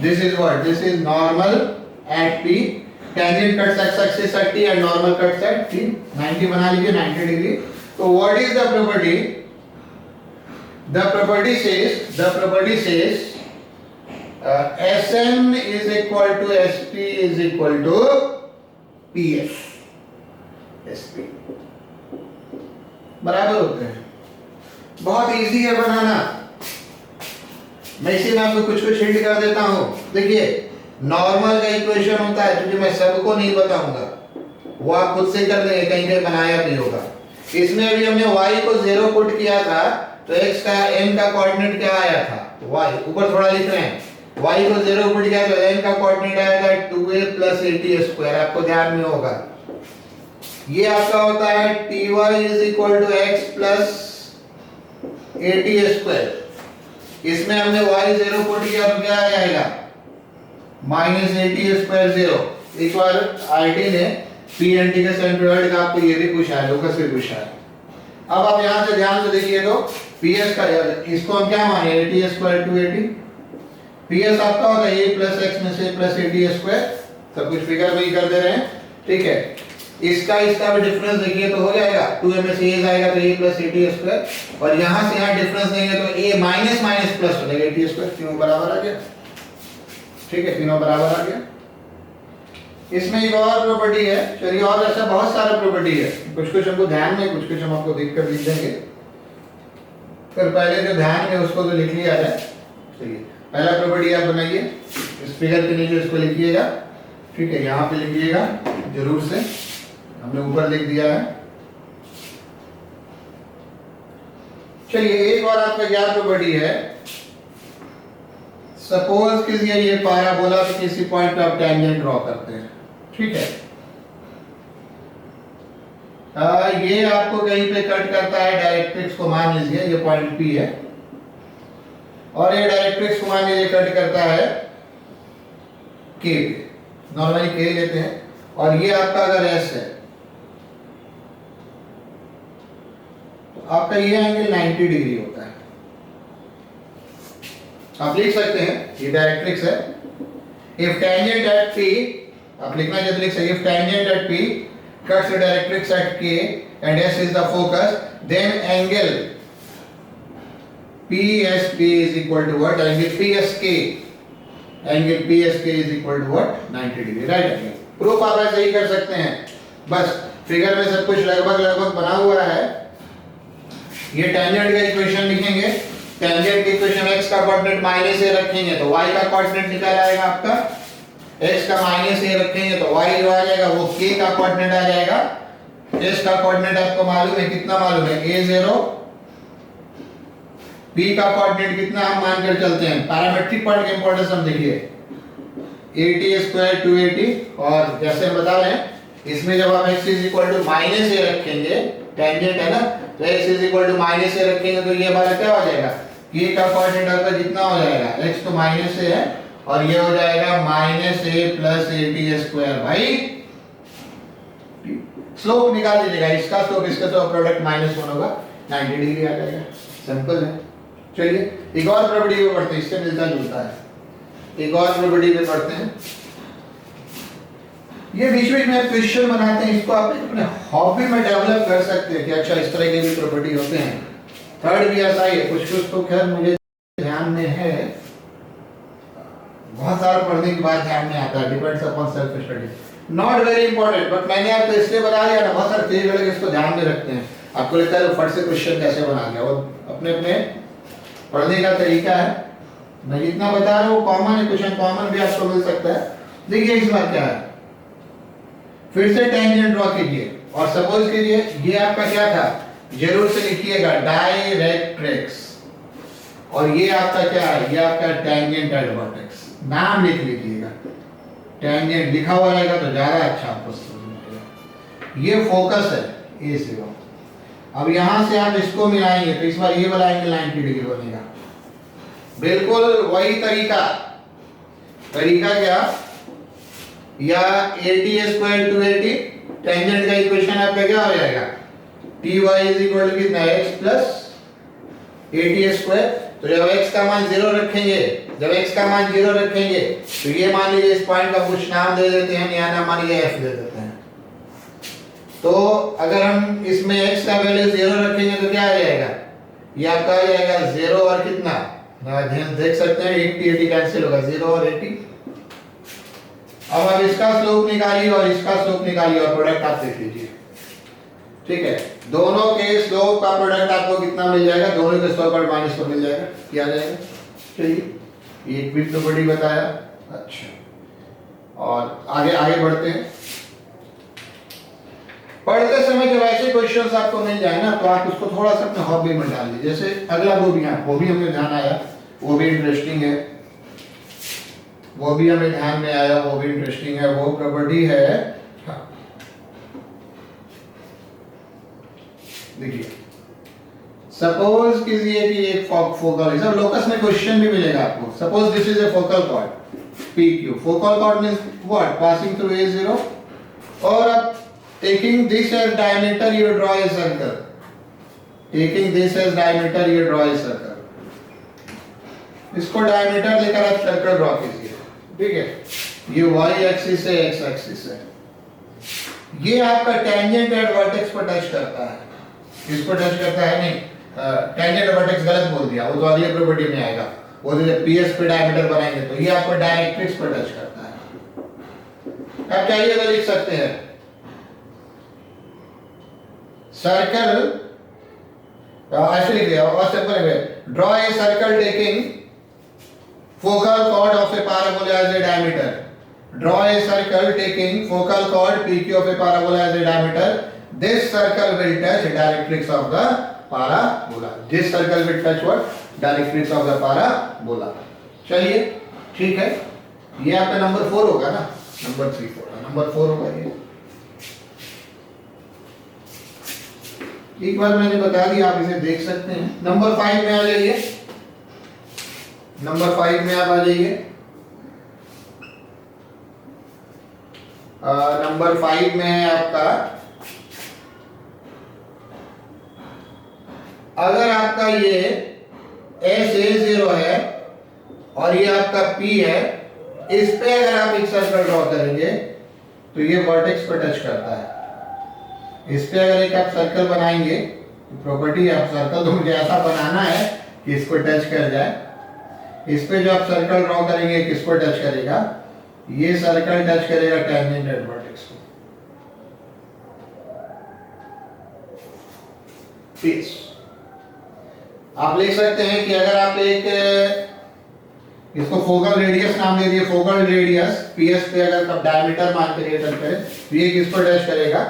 this is what, this is normal at P, tangent cuts x axis at T and normal cuts at T, 90 बना लीजिए, 90 डिग्री। तो what is the property? The property says Sn is equal to Sp is equal to Ps, Sp बराबर होते हैं। बहुत easy है बनाना, मैं इसी में आपको कुछ कुछ हिंट कर देता हूं। देखिए नॉर्मल का इक्वेशन होता है, क्योंकि मैं सबको नहीं बताऊंगा, वो आप खुद से कर लेंगे, कहीं कहीं बनाया भी होगा। इसमें अभी हमने y को 0 पुट किया था, तो x का n का कोऑर्डिनेट क्या आया था, y, ऊपर थोड़ा लिख रहे हैं, y को 0 पुट किया तो n का कोऑर्डिनेट आया था 2a + at², आपको ध्यान में होगा। ये आपका होता है ty = x + at²। इसमें हमने y 0 पुट किया तो क्या आ जाएगा, -at² 0। एक बार आईटी ने पीएनटी के सेंट्रोइड का आपको ये भी पूछा है, लोकस भी पूछा है। अब आप यहां से ध्यान से देखिए तो पीएस का, इसको हम क्या माने, at² 2at। पीएस आपका होगा a + x में से +at², सब कुछ फिगर में ही कर दे रहे हैं, ठीक है। इसका भी डिफरेंस देखिए तो हो जाएगा, 2a में से a जाएगा तो a + at², और यहां से यहां डिफरेंस देंगे तो a माइनस माइनस प्लस हो जाएगा at², तीनों बराबर आ गया, ठीक है, तीनों बराबर आ गया। इसमें एक और प्रॉपर्टी है, चलिए और ऐसा बहुत सारा प्रॉपर्टी है, कुछ कुछ हमको ध्यान में, कुछ कुछ हम आपको देख कर लिख देंगे। फिर पहले जो ध्यान में उसको तो लिख लिया जाए। चलिए पहला प्रॉपर्टी आप बनाइए, इस फिगर के नीचे इसको लिखिएगा, ठीक है, यहाँ पे लिखिएगा जरूर से, हमने ऊपर लिख दिया है। चलिए एक और आपका क्या प्रॉपर्टी है, सपोज कीजिए ये पैराबोला पे किसी पॉइंट पे आप टेंजेंट ड्रॉ करते हैं, ठीक है। ये आपको कहीं पे कट करता है डायरेक्ट्रिक्स को, मान लीजिए ये पॉइंट P है, और ये डायरेक्ट्रिक्स को मान लीजिए कट करता है K पे, नॉर्मली K लेते हैं, और ये आपका अगर S है तो आपका ये एंगल 90 डिग्री होता है। आप लिख सकते हैं ये डायरेक्ट्रिक्स है, इफ टेंजेंट एट P, आप लिखना जब लिख सकते, if tangent at P cuts the directrix at K and S is the focus, then angle PSK is equal to what, angle PSK is equal to what, 90 degree, right angle। Proof आप ऐसे ही कर सकते हैं, बस figure में सब कुछ लगभग बना हुआ है। ये टेंजेंट का इक्वेशन लिखेंगे, टेंजेंट की इक्वेशन x का कोऑर्डिनेट माइनस a रखेंगे तो y का कोऑर्डिनेट निकल आएगा आपका, x का माइनस a रखेंगे तो y जो आ जाएगा वो k का कोऑर्डिनेट आ जाएगा। s का कोऑर्डिनेट आपको मालूम है, कितना मालूम है, a0, p का कोऑर्डिनेट कितना हम मानकर चलते हैं, पैरामेट्रिक पॉइंट का इंपॉर्टेंस हम देखिए 80 स्क्वायर 280, और जैसे हम बता रहे हैं इसमें जब हम x is equal to minus a रखेंगे, टेंजेंट है ना, तो x is equal to minus a रखेंगे तो ये वाला क्या हो जाएगा, k का कोऑर्डिनेट आपका जितना हो जाएगा, x तो माइनस a है और ये हो जाएगा माइनस a प्लस 80 स्क्वायर। भाई स्लोप निकाल दीजिएगा, इसका स्लोप इसका तो प्रोडक्ट माइनस 1 होगा, 90 डिग्री आ जाएगा, सिंपल है। चलिए एक और प्रॉपर्टी पे पढ़ते हैं, इससे मिलता जुलता है, एक और प्रॉपर्टी पे पढ़ते हैं। ये बीच बीच में क्वेश्चन बनाते हैं, इसको आप अपने हॉबी में डेवलप कर सकते हैं कि अच्छा इस तरह के भी प्रॉपर्टी होते हैं। थर्ड भी ऐसा ही है, कुछ कुछ तो खैर मुझे ध्यान में है, बहुत सारा पढ़ने के बाद ध्यान में आता है, depends upon self study, not very important, but मैंने आपको इसलिए बता दिया ना, बहुत सारे तेज लड़के इसको ध्यान में रखते हैं, आपको लगता है फट से क्वेश्चन कैसे बना दिया, वो अपने अपने पढ़ने का तरीका है। मैं जितना बता रहा हूँ कॉमन है, क्वेश्चन कॉमन भी आपको मिल सकता है। देखिए इस बार क्या है, फिर से टेंजेंट ड्रॉ कीजिए और सपोज कीजिए ये आपका क्या था, जरूर से लिखिएगा डायरेक्ट्रिक्स, और ये आपका क्या है, ये आपका टेंजेंट एट वर्टेक्स, नाम लिख लीजिएगा, टेंजेंट लिखा हुआ रहेगा तो ज्यादा अच्छा आपको समझ में आएगा। ये फोकस है A0, अब यहां से आप इसको मिलाएंगे तो इस बार ये वाला एंगल 90 डिग्री बनेगा, बिल्कुल वही तरीका, तरीका क्या, या 80 स्क्वायर 280, टेंजेंट का इक्वेशन आपका क्या हो जाएगा, ty इज इक्वल टू कितना, x प्लस 80 स्क्वायर, तो जब x का मान 0 रखेंगे, जब x का मान 0 रखेंगे तो ये मान लीजिए इस पॉइंट का कुछ नाम दे देते हैं, या नाम मान लीजिए f दे देते हैं, तो अगर हम इसमें x का वैल्यू 0 रखेंगे तो क्या आ जाएगा, ये आपका आ जाएगा 0 और कितना, ध्यान देख सकते हैं 80 कैंसिल होगा, 0 और 80। अब आप इसका स्लोप निकालिए और इसका स्लोप निकालिए और प्रोडक्ट आप देख लीजिए, ठीक है, दोनों के स्लोप का प्रोडक्ट आपको कितना मिल जाएगा, दोनों के स्लोप पर माइनस 1 मिल जाएगा, क्या आ जाएगा। चलिए एक भी प्रॉपर्टी बताया, अच्छा, और आगे आगे बढ़ते हैं। पढ़ते समय जब ऐसे क्वेश्चंस आपको मिल जाए ना, तो आप उसको थोड़ा सा अपने हॉबी में डाल दीजिए, जैसे अगला वो भी हमें ध्यान आया, वो भी इंटरेस्टिंग है, वो भी हमें ध्यान में आया, वो भी इंटरेस्टिंग है, वो प्रॉपर्टी है, देखिए सपोज कीजिए कि एक फोकल, सब लोकस में क्वेश्चन भी मिलेगा आपको, suppose this is a focal cord PQ, focal cord means what, passing through A0, और अब taking this as diameter you draw a circle, taking this as diameter you draw a circle, इसको diameter लेकर आप circle draw कीजिए, ठीक है, ये y axis है, x एक्सिस है, ये आपका टेंजेंट एट वर्टेक्स पर टच करता है, इसको टच करता है नहीं, टेंजेंट वर्टेक्स गलत बोल दिया, वो तो अगले प्रॉपर्टी में आएगा, वो जो PS पे डायमीटर बनाएंगे तो ये आपको डायरेक्ट्रिक्स पर टच करता है। आप चाहिए तो लिख सकते हैं सर्कल, ऐसे लिख दिया, और सिंपल है, draw a circle taking focal chord of a parabola as a diameter, draw a circle taking focal chord PQ of a parabola as a diameter, this circle will touch directrix of the parabola, this circle will touch what, directrix of the parabola। चलिए ठीक है, ये आपका number 4 होगा ना, number 3 4 number 4 होगा ये, एक बार मैंने बता दिया, आप इसे देख सकते हैं। नंबर 5 में आ जाइए, नंबर 5 में आप आ जाइए, नंबर 5 में है आपका, अगर आपका ये SA0 है और ये आपका P है, इस पे अगर आप एक सर्कल ड्रॉ करेंगे तो ये वर्टेक्स पर टच करता है, इस पे अगर एक आप सर्कल बनाएंगे, प्रॉपर्टी है, आप सर्कल तो मुझे ऐसा बनाना है कि इसको टच कर जाए, इस पे जो आप सर्कल ड्रॉ करेंगे किसको टच करेगा, ये सर्कल टच करेगा टेंजेंट एट वर्टेक्स को, पीस। आप लिख सकते हैं कि अगर आप एक इसको फोकल रेडियस नाम दे दिए, फोकल रेडियस पीएस पे अगर आप डायमीटर मान के रेट करें तो ये किस पर डैश करेगा,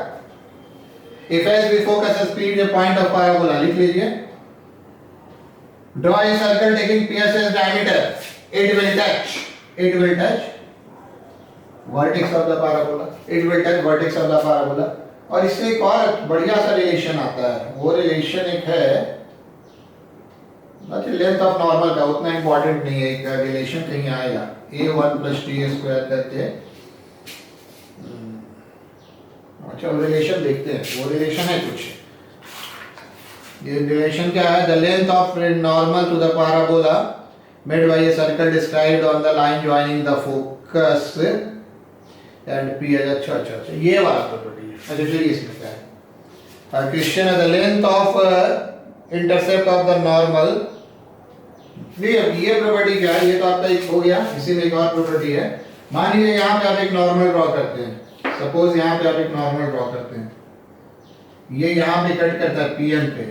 if S we focus speed a point of parabola, लिख लीजिए draw a circle taking PS as diameter, it will touch vertex of the parabola, it will touch vertex of the parabola. और इससे एक और बढ़िया सा relation आता है, वो रिलेशन एक है लेंथ ऑफ नॉर्मल का, उतना इंपॉर्टेंट नहीं है, एक रिलेशन कहीं आएगा a1 + ta² करके। अच्छा वो रिलेशन देखते हैं, वो रिलेशन है कुछ, ये रिलेशन क्या है, the length of normal to the parabola made by a circle described on the line joining the focus and P as. अच्छा ये वाला प्रॉपर्टी है। अच्छा चलिए इसमें क्या है, क्वेश्चन है the length of intercept of the normal. ये प्रॉपर्टी क्या है, ये तो आपका एक हो गया, इसी में एक और प्रॉपर्टी है। मान लीजिए यहाँ पे आप एक नॉर्मल ड्रॉ करते हैं, सपोज यहाँ पे आप एक नॉर्मल ड्रॉ करते हैं, ये यहाँ पे कट करता है पीएन पे,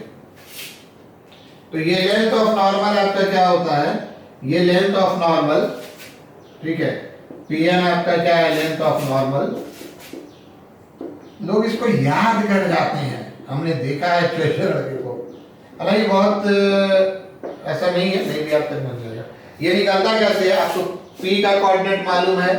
तो ये लेंथ ऑफ नॉर्मल आपका क्या होता है, ये लेंथ ऑफ नॉर्मल, ठीक है, पीएन आपका क्या है, लेंथ ऑफ नॉर्मल। लोग इसको याद कर जाते हैं, हमने देखा है प्रेशर को, हालांकि बहुत ऐसा नहीं है, नहीं भी आप तक बन जाएगा। ये निकलता कैसे है, आपको P का कोऑर्डिनेट मालूम है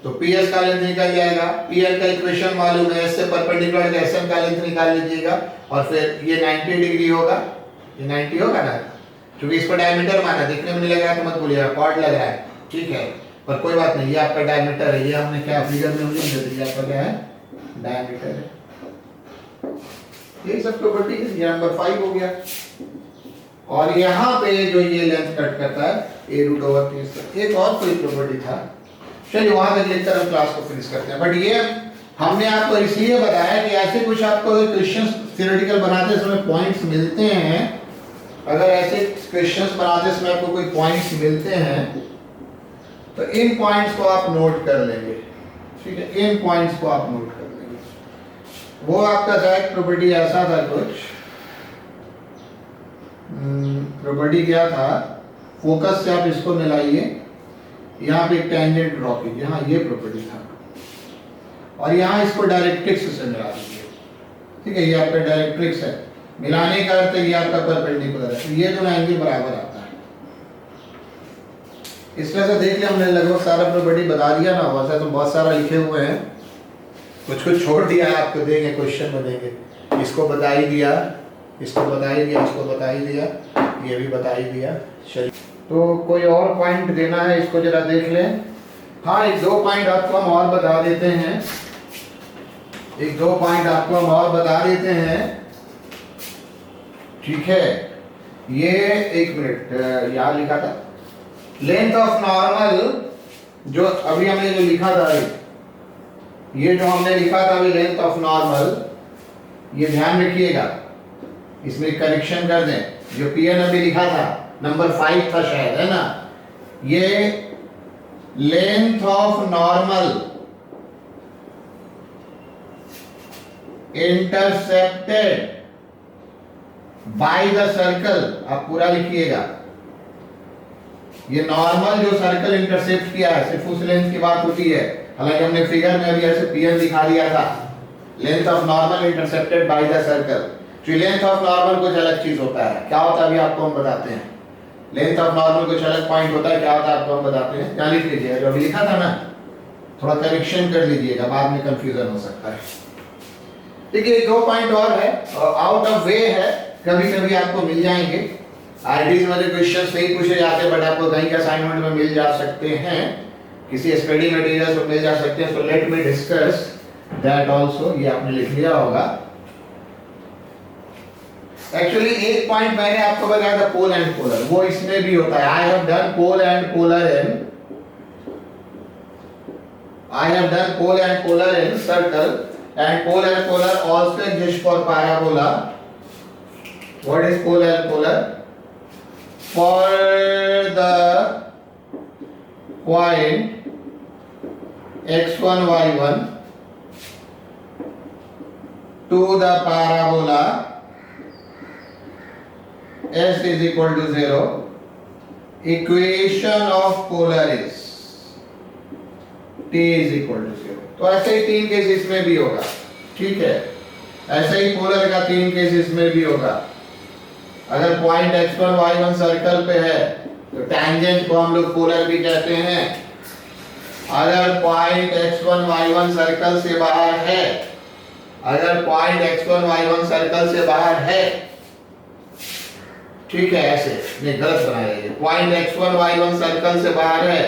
तो PS का लेंथ निकल जाएगा, PL का इक्वेशन मालूम है, इससे परपेंडिकुलर SN का लेंथ निकाल लीजिएगा, और फिर ये 90 डिग्री होगा, ये 90 होगा ना, क्योंकि इसको डायमीटर माना, देखने में नहीं लग रहा है तो मत बोलिएगा कॉर्ड लग रहा है, ठीक है, पर कोई बात नहीं, ये आपका डायमीटर है, ये हमने क्या फिगर में हमने ये आपका क्या है, डायमीटर है। यही सब प्रॉपर्टी है, ये नंबर 5 हो गया। और यहाँ पे जो ये लेंथ कट करता है a√3। एक और कोई प्रॉपर्टी था, चलिए वहां तक लेकर हम क्लास को फिनिश करते हैं। बट ये हमने आपको इसलिए बताया कि ऐसे कुछ आपको क्वेश्चंस थ्योरेटिकल बनाते समय पॉइंट्स मिलते हैं, अगर ऐसे क्वेश्चंस बनाते समय आपको कोई पॉइंट्स मिलते हैं तो इन पॉइंट्स को आप नोट कर लेंगे, ठीक है, इन पॉइंट्स को आप नोट कर लेंगे। वो आपका शायद प्रॉपर्टी ऐसा था कुछ, प्रॉपर्टी क्या था, फोकस से आप इसको मिलाइए, यहाँ पे एक टेंजेंट ड्रॉ कीजिए, हाँ ये प्रॉपर्टी था, और यहाँ इसको डायरेक्ट्रिक्स से मिला दीजिए, ठीक है, ये आपका डायरेक्ट्रिक्स है, मिलाने का अर्थ ये आपका परपेंडिकुलर है, तो ये दोनों एंगल बराबर आता है। इस तरह से देख लिया हमने, लगभग सारा प्रॉपर्टी बता दिया ना, वैसे तो बहुत सारा लिखे हुए हैं, कुछ कुछ छोड़ दिया है, आपको देंगे क्वेश्चन में देंगे, इसको बता ही दिया, इसको बता ही दिया, इसको बता ही दिया, ये भी बता ही दिया। चलिए तो कोई और पॉइंट देना है, इसको जरा देख लें। हाँ एक 2 पॉइंट आपको हम और बता देते हैं, एक 2 पॉइंट आपको हम और बता देते हैं, ठीक है। ये 1 मिनट यहाँ लिखा था, लेंथ ऑफ नॉर्मल, जो अभी हमने जो लिखा था, ये जो हमने लिखा था अभी लेंथ ऑफ नॉर्मल, ये ध्यान रखिएगा, इसमें करेक्शन कर दें, जो पीएन अभी लिखा था नंबर 5 था शायद, है ना, ये length of normal intercepted by the circle, आप पूरा लिखिएगा, ये नॉर्मल जो सर्कल इंटरसेप्ट किया है, सिर्फ उस लेंथ की बात होती है, हालांकि हमने फिगर में अभी ऐसे पीएन दिखा दिया था, length of normal intercepted by the circle. तो लेंथ ऑफ नॉर्मल कुछ अलग चीज होता है, क्या होता है अभी आपको हम बताते हैं, लेंथ ऑफ नॉर्मल कुछ अलग पॉइंट होता है, क्या होता है आपको हम बताते हैं, क्या लिख लीजिएगा, जो अभी लिखा था ना, थोड़ा करेक्शन कर लीजिएगा, बाद में कंफ्यूजन हो सकता है। देखिए 2 पॉइंट और है, आउट ऑफ वे है, कभी कभी आपको मिल जाएंगे, आईआईटीज में क्वेश्चंस नहीं पूछे जाते, बट आपको कहीं के असाइनमेंट में मिल जा सकते हैं, किसी स्टडी मटेरियल में मिल जा सकते हैं, तो let me discuss that also, ये आपने लिख लिया होगा। एक्चुअली एक पॉइंट मैंने आपको बताया था पोल एंड पोलर, वो इसमें भी होता है, I have done pole and polar in circle, and pole and polar also exist for parabola. What is pole and polar? For the point x1 y1 to the parabola S is equal to 0, equation of polar is T is equal to 0. तो ऐसे ही 3 case इसमें भी होगा, ठीक है, ऐसे ही polar का 3 case इसमें भी होगा। अगर पॉइंट x1 y1 सर्कल पे है तो टैंजेंट को हम लोग पोलर भी कहते हैं। अगर पॉइंट x1 y1 सर्कल से बाहर है, अगर पॉइंट x1 y1 सर्कल से बाहर है, ठीक है, ऐसे नहीं, गलत बनाया ये, पॉइंट x1 y1 सर्कल से बाहर है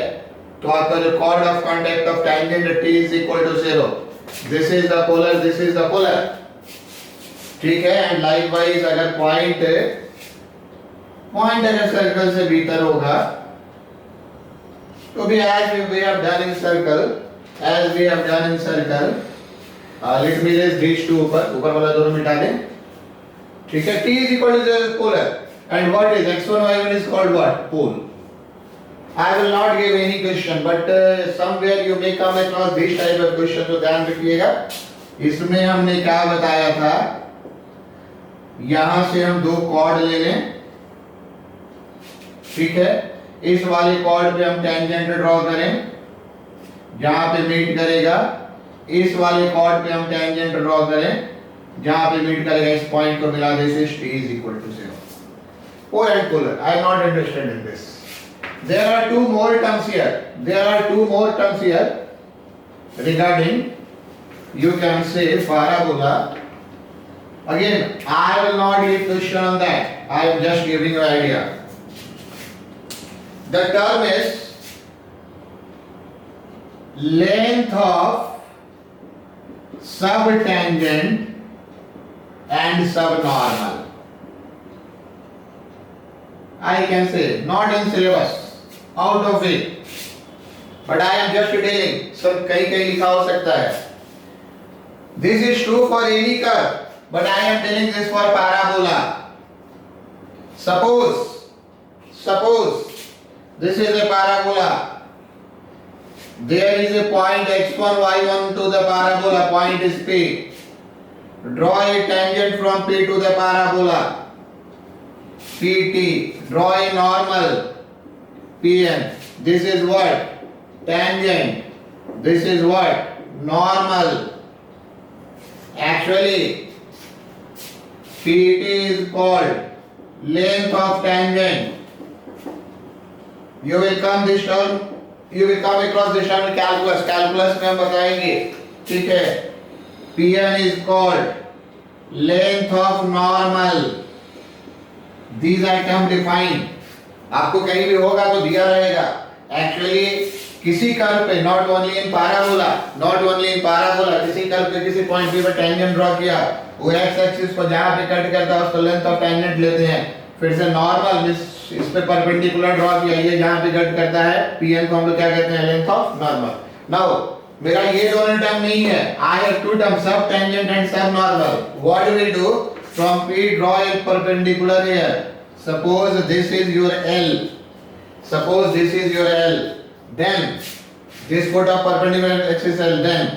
तो आपका जो chord of contact of tangent t is equal to 0, this is the polar, this is the polar, ठीक है। एंड लाइकवाइज अगर पॉइंट अगर सर्कल से भीतर होगा तो भी as we have done in circle, as we have done in circle, let me just these two ऊपर वाला दोनों मिटा दें, ठीक है। t is equal to 0 polar and what is x1 y1 is called what? Pole. I will not give any question, but somewhere you may come across this type of question, तो ध्यान रखिएगा। इसमें हमने क्या बताया था, यहां से हम दो कॉर्ड ले लें, ठीक है, इस वाले कॉर्ड पे हम टेंजेंट ड्रॉ करें जहां पे मीट करेगा, इस वाले कॉर्ड पे हम टेंजेंट ड्रॉ करें जहां पे मीट करेगा, इस पॉइंट को मिला दे, t is equal to 0. Polar and polar, I am not interested in this. There are two more terms here. There are two more terms here regarding, you can say, parabola. Again, I will not give question on that. I am just giving you idea. The term is length of subtangent and subnormal. I can say not in syllabus, out of it, but I am just telling, सब कहीं कहीं लिखा हो सकता है। This is true for any curve, but I am telling this for parabola. Suppose this is a parabola. There is a point x1 y1 to the parabola, point is P. Draw a tangent from P to the parabola, PT. Draw a normal, PN. This is what? Tangent. This is what? Normal. Actually, PT is called length of tangent. You will come across this term in calculus. Calculus में हम बताएंगे, ठीक है। PN is called length of normal. These are term defined. आपको कहीं भी होगा तो दिया रहेगा। Actually किसी कर्व पे, not only in parabola, किसी कर्व पे किसी पॉइंट पे टेंजेंट ड्रॉ किया, वो एक्स एक्सिस को जहां पे कट करता है उसको लेंथ ऑफ टेंजेंट लेते हैं। फिर से नॉर्मल, इस पे परपेंडिकुलर ड्रॉ किया, ये जहां पे कट करता है, पीएन को हम लोग क्या कहते हैं? Length of normal. नाउ मेरा ये दोनों टर्म नहीं है, I have to term, subtangent and subnormal. What do we do? From P draw a perpendicular here. Suppose this is your L. Suppose this is your L. Then this put a perpendicular axis L. Then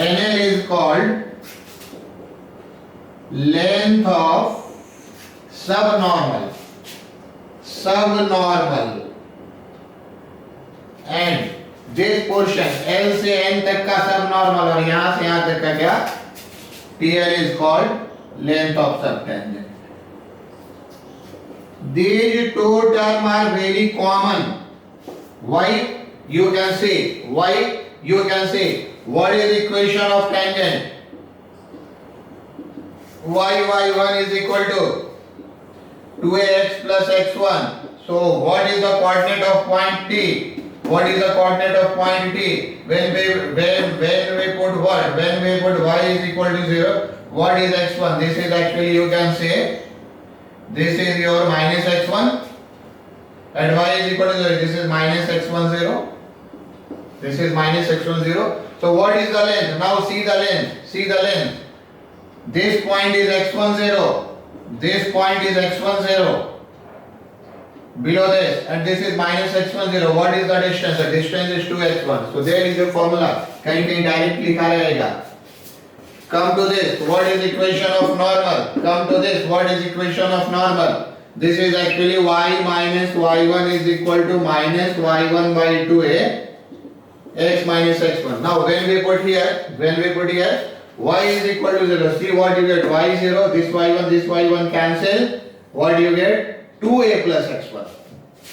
NL is called length of subnormal. And this portion L से N तक का subnormal और यहाँ से यहाँ तक का क्या? TL is called length of subtangent. These two terms are very common. Why? You can say. What is the equation of tangent? y1 is equal to 2ax plus x1. So what is the coordinate of point T? What is the coordinate of point T? When we put what? When we put y is equal to 0, what is x1? This is actually, you can say, this is your minus x1 and y is equal to 0. This is minus x1 0. This is minus x1 0. So what is the length? Now see the length. This point is x1 0. This point is x1 0. Below this, and this is minus x1 0. What is the distance? The distance is 2x1. So there is your formula. कहीं direct लिखा रहेगा। Come to this, what is equation of normal? Come to this, what is equation of normal? This is actually y minus y1 is equal to minus y1 by 2a x minus x1. Now when we put here y is equal to 0. See what you get, y 0, this y1 cancel. What do you get? 2a plus x1.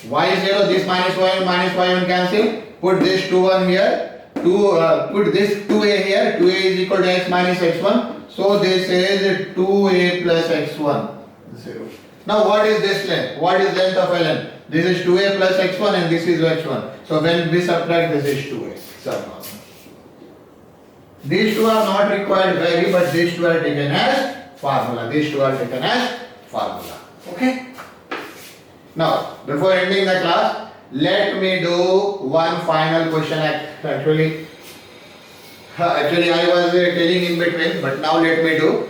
Y 0, this minus y1 cancel. Put this 2 1 here. Put this 2a here. 2a is equal to x minus x1. So this is 2a plus x1. 0. Now what is this length? What is length of ln? This is 2a plus x1 and this is x1. So when we subtract, this is 2a. Subnormal. These two are not required vary, but these two are taken as formula. Okay? Now, before ending the class, let me do one final question. Actually I was telling in between, but now let me do.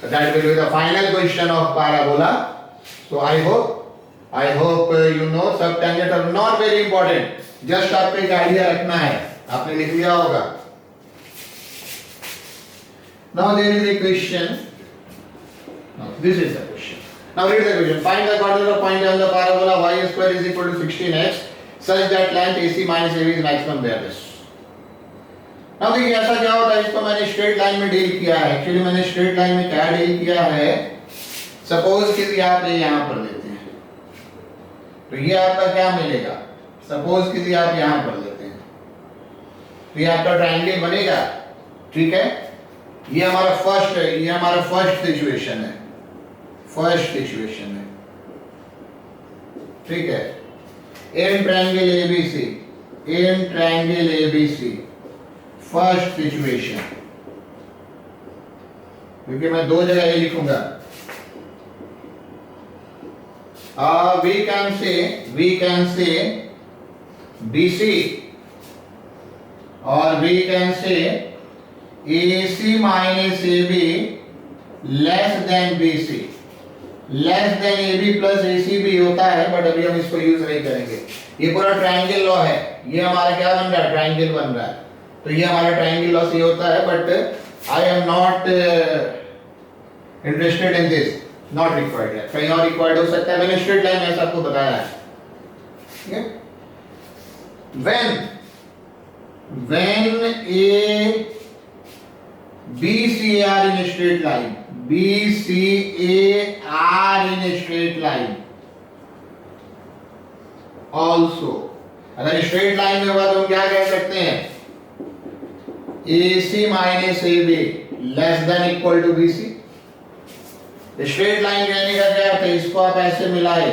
That will be the final question of parabola. So I hope you know subtangent are not very important. Just आपको एक idea रखना है. आपने लिख लिया होगा. Now there is a question. Now this is the question. Now read the question. Find the quadrilateral point on the parabola y square is equal to 16x such that length AC minus AB is maximum variance. Now देखिए ऐसा क्या होता है, इसको मैंने straight line में deal किया है. एक्चुअली मैंने स्ट्रेट लाइन में क्या डील किया है, सपोज कि आप ये यहाँ पर लेते हैं तो ये आपका क्या मिलेगा. सपोज कि आप यहाँ पर लेते हैं तो ये आपका ट्रायंगल बनेगा. ठीक है, ये हमारा फर्स्ट सिचुएशन है. ठीक है, an triangle ABC first situation. क्योंकि मैं दो जगह ये लिखूंगा. we can say BC or we can say AC minus AB less than BC. Less than AB plus AC भी होता है, बट अभी हम इसको यूज नहीं करेंगे. ये पूरा ट्रायंगल लॉ है. ये हमारा क्या बन रहा है, ट्रायंगल बन रहा है. तो ये हमारा ट्रायंगल लॉ से होता है, but I am not interested in this. Not required है. कहीं और रिक्वायर्ड हो सकता है. मैंने स्ट्रेट लाइन में सबको बताया है. ठीक है. when a BCAR in a straight line, also अगर स्ट्रेट लाइन में होगा तो हम क्या कह सकते हैं, AC minus AB less than equal to BC. Straight line कहने का क्या है, इसको आप ऐसे मिलाए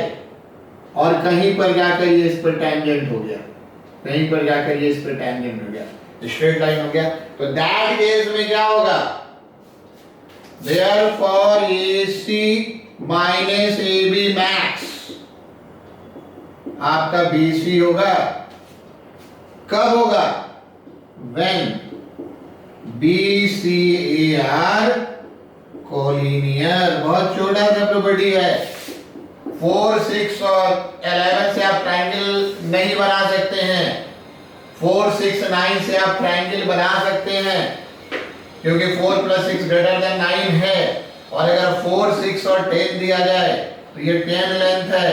और कहीं पर क्या करिए, इस पर टेंजेंट हो गया. कहीं पर क्या करिए, इस पर टेंजेंट हो गया, स्ट्रेट लाइन हो गया. तो दैट केस में क्या होगा, therefore AC minus AB max आपका BC होगा. कब होगा, when BCAR कोलिनियर. बहुत छोटा सा प्रॉपर्टी है. 4, 6 और 11 से आप ट्रायंगल नहीं बना सकते हैं. 4, 6, 9 से आप ट्रायंगल बना सकते हैं क्योंकि 4 + 6 > 9 है. और अगर 4, 6 और 10 दिया जाए तो ये 10 लेंथ है,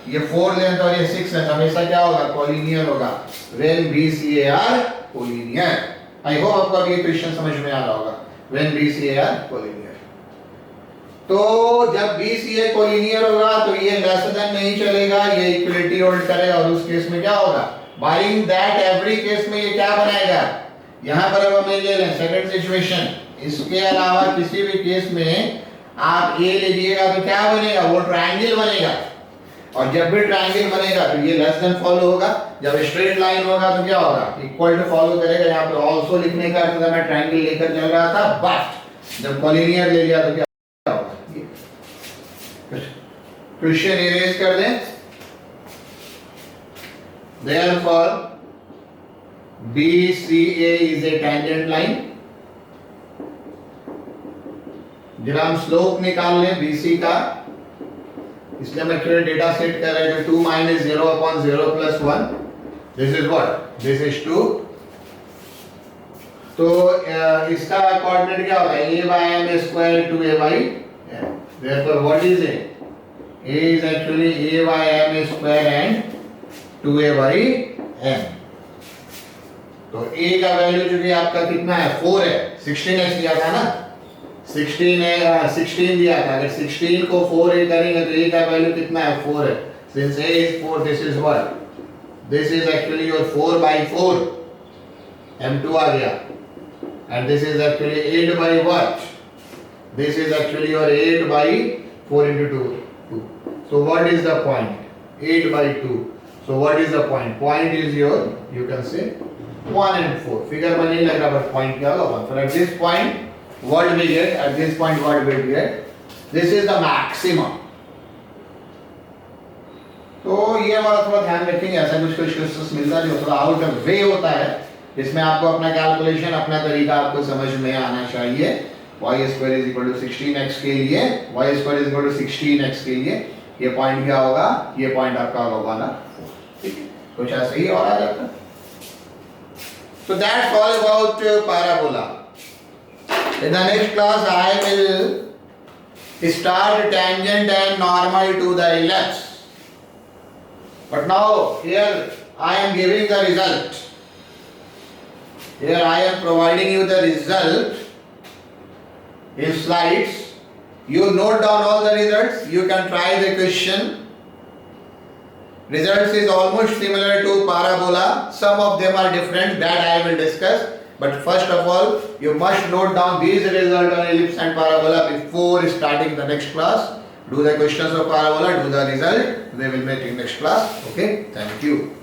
ये 4 लेंथ और ये 6 लेंथ, हमेशा क्या होगा, कोलिनियर होगा. When BCAR collinear. I hope आपको अब ये क्वेश्चन समझ में आ रहा होगा. When BCAR collinear. तो जब BCA कोलिनियर होगा तो ये लेस देन नहीं चलेगा, ये इक्वलिटी होल्ड करेगा. और उस केस में क्या होगा, बाइंग दैट एवरी केस में ये क्या बनाएगा, यहां पर अब हम ले लें सेकंड सिचुएशन. इसके अलावा किसी भी केस में आप A लीजिएगा तो क्या बनेगा, वो ट्रायंगल बनेगा. और जब भी ट्रायंगल बनेगा तो ये लेस देन फॉलो होगा. जब स्ट्रेट लाइन होगा तो क्या होगा, इक्वल टू फॉलो करेगा. यहाँ पे ऑल्सो लिखने का अर्थ था, मैं ट्रायंगल लेकर चल रहा था, बट जब कोलिनियर ले लिया तो क्या होगा. क्वेश्चन इरेज कर दें. Therefore BCA is a tangent line. जब हम स्लोप निकाल लें BC का, इसलिए मैं एक्चुअली डेटा सेट कर रहा हूं. 2 - 0/0 + 1. This is what, this is 2. तो इसका कोऑर्डिनेट क्या होगा, a/m² 2a/m. Therefore what is a A is actually a by m square and 2a by m. तो a का वैल्यू जो कि आपका कितना है 4 है, 16x दिया था ना, 16 दिया था, अगर 16 को 4a करेंगे तो a का वैल्यू कितना है 4 है. Since a is 4, this is what? This is actually your 4 by 4, m2 आ गया, and this is actually 8 by what? This is actually your 8 by 4 into 2. So what is the point? 8 by 2. So what is the point? Point is your, you can say 1 and 4. Figure में नहीं लग रहा but point क्या होगा 1. So at this point, what we get? At this point, what we get? This is the maximum. तो ये वाला थोड़ा ध्यान रखेंगे, ऐसा कुछ क्वेश्चंस मिलता है जो थोड़ा आउट ऑफ वे होता है, इसमें आपको अपना कैलकुलेशन, अपना तरीका आपको समझ में आना चाहिए. y square is equal to 16x के लिए, y square is equal to 16x के लिए ये पॉइंट क्या होगा, ये पॉइंट आपका होगा ना 4. ठीक है, कुछ ऐसा ही और आ जाता है. So that's all about parabola. In the next class I will start tangent and normal to the ellipse. But now here I am giving the result. Here I am providing you the result in slides. You note down all the results. You can try the question. Results is almost similar to parabola. Some of them are different, that I will discuss. But first of all, you must note down these results on ellipse and parabola before starting the next class. Do the questions of parabola, do the result. We will meet in next class. Okay, thank you.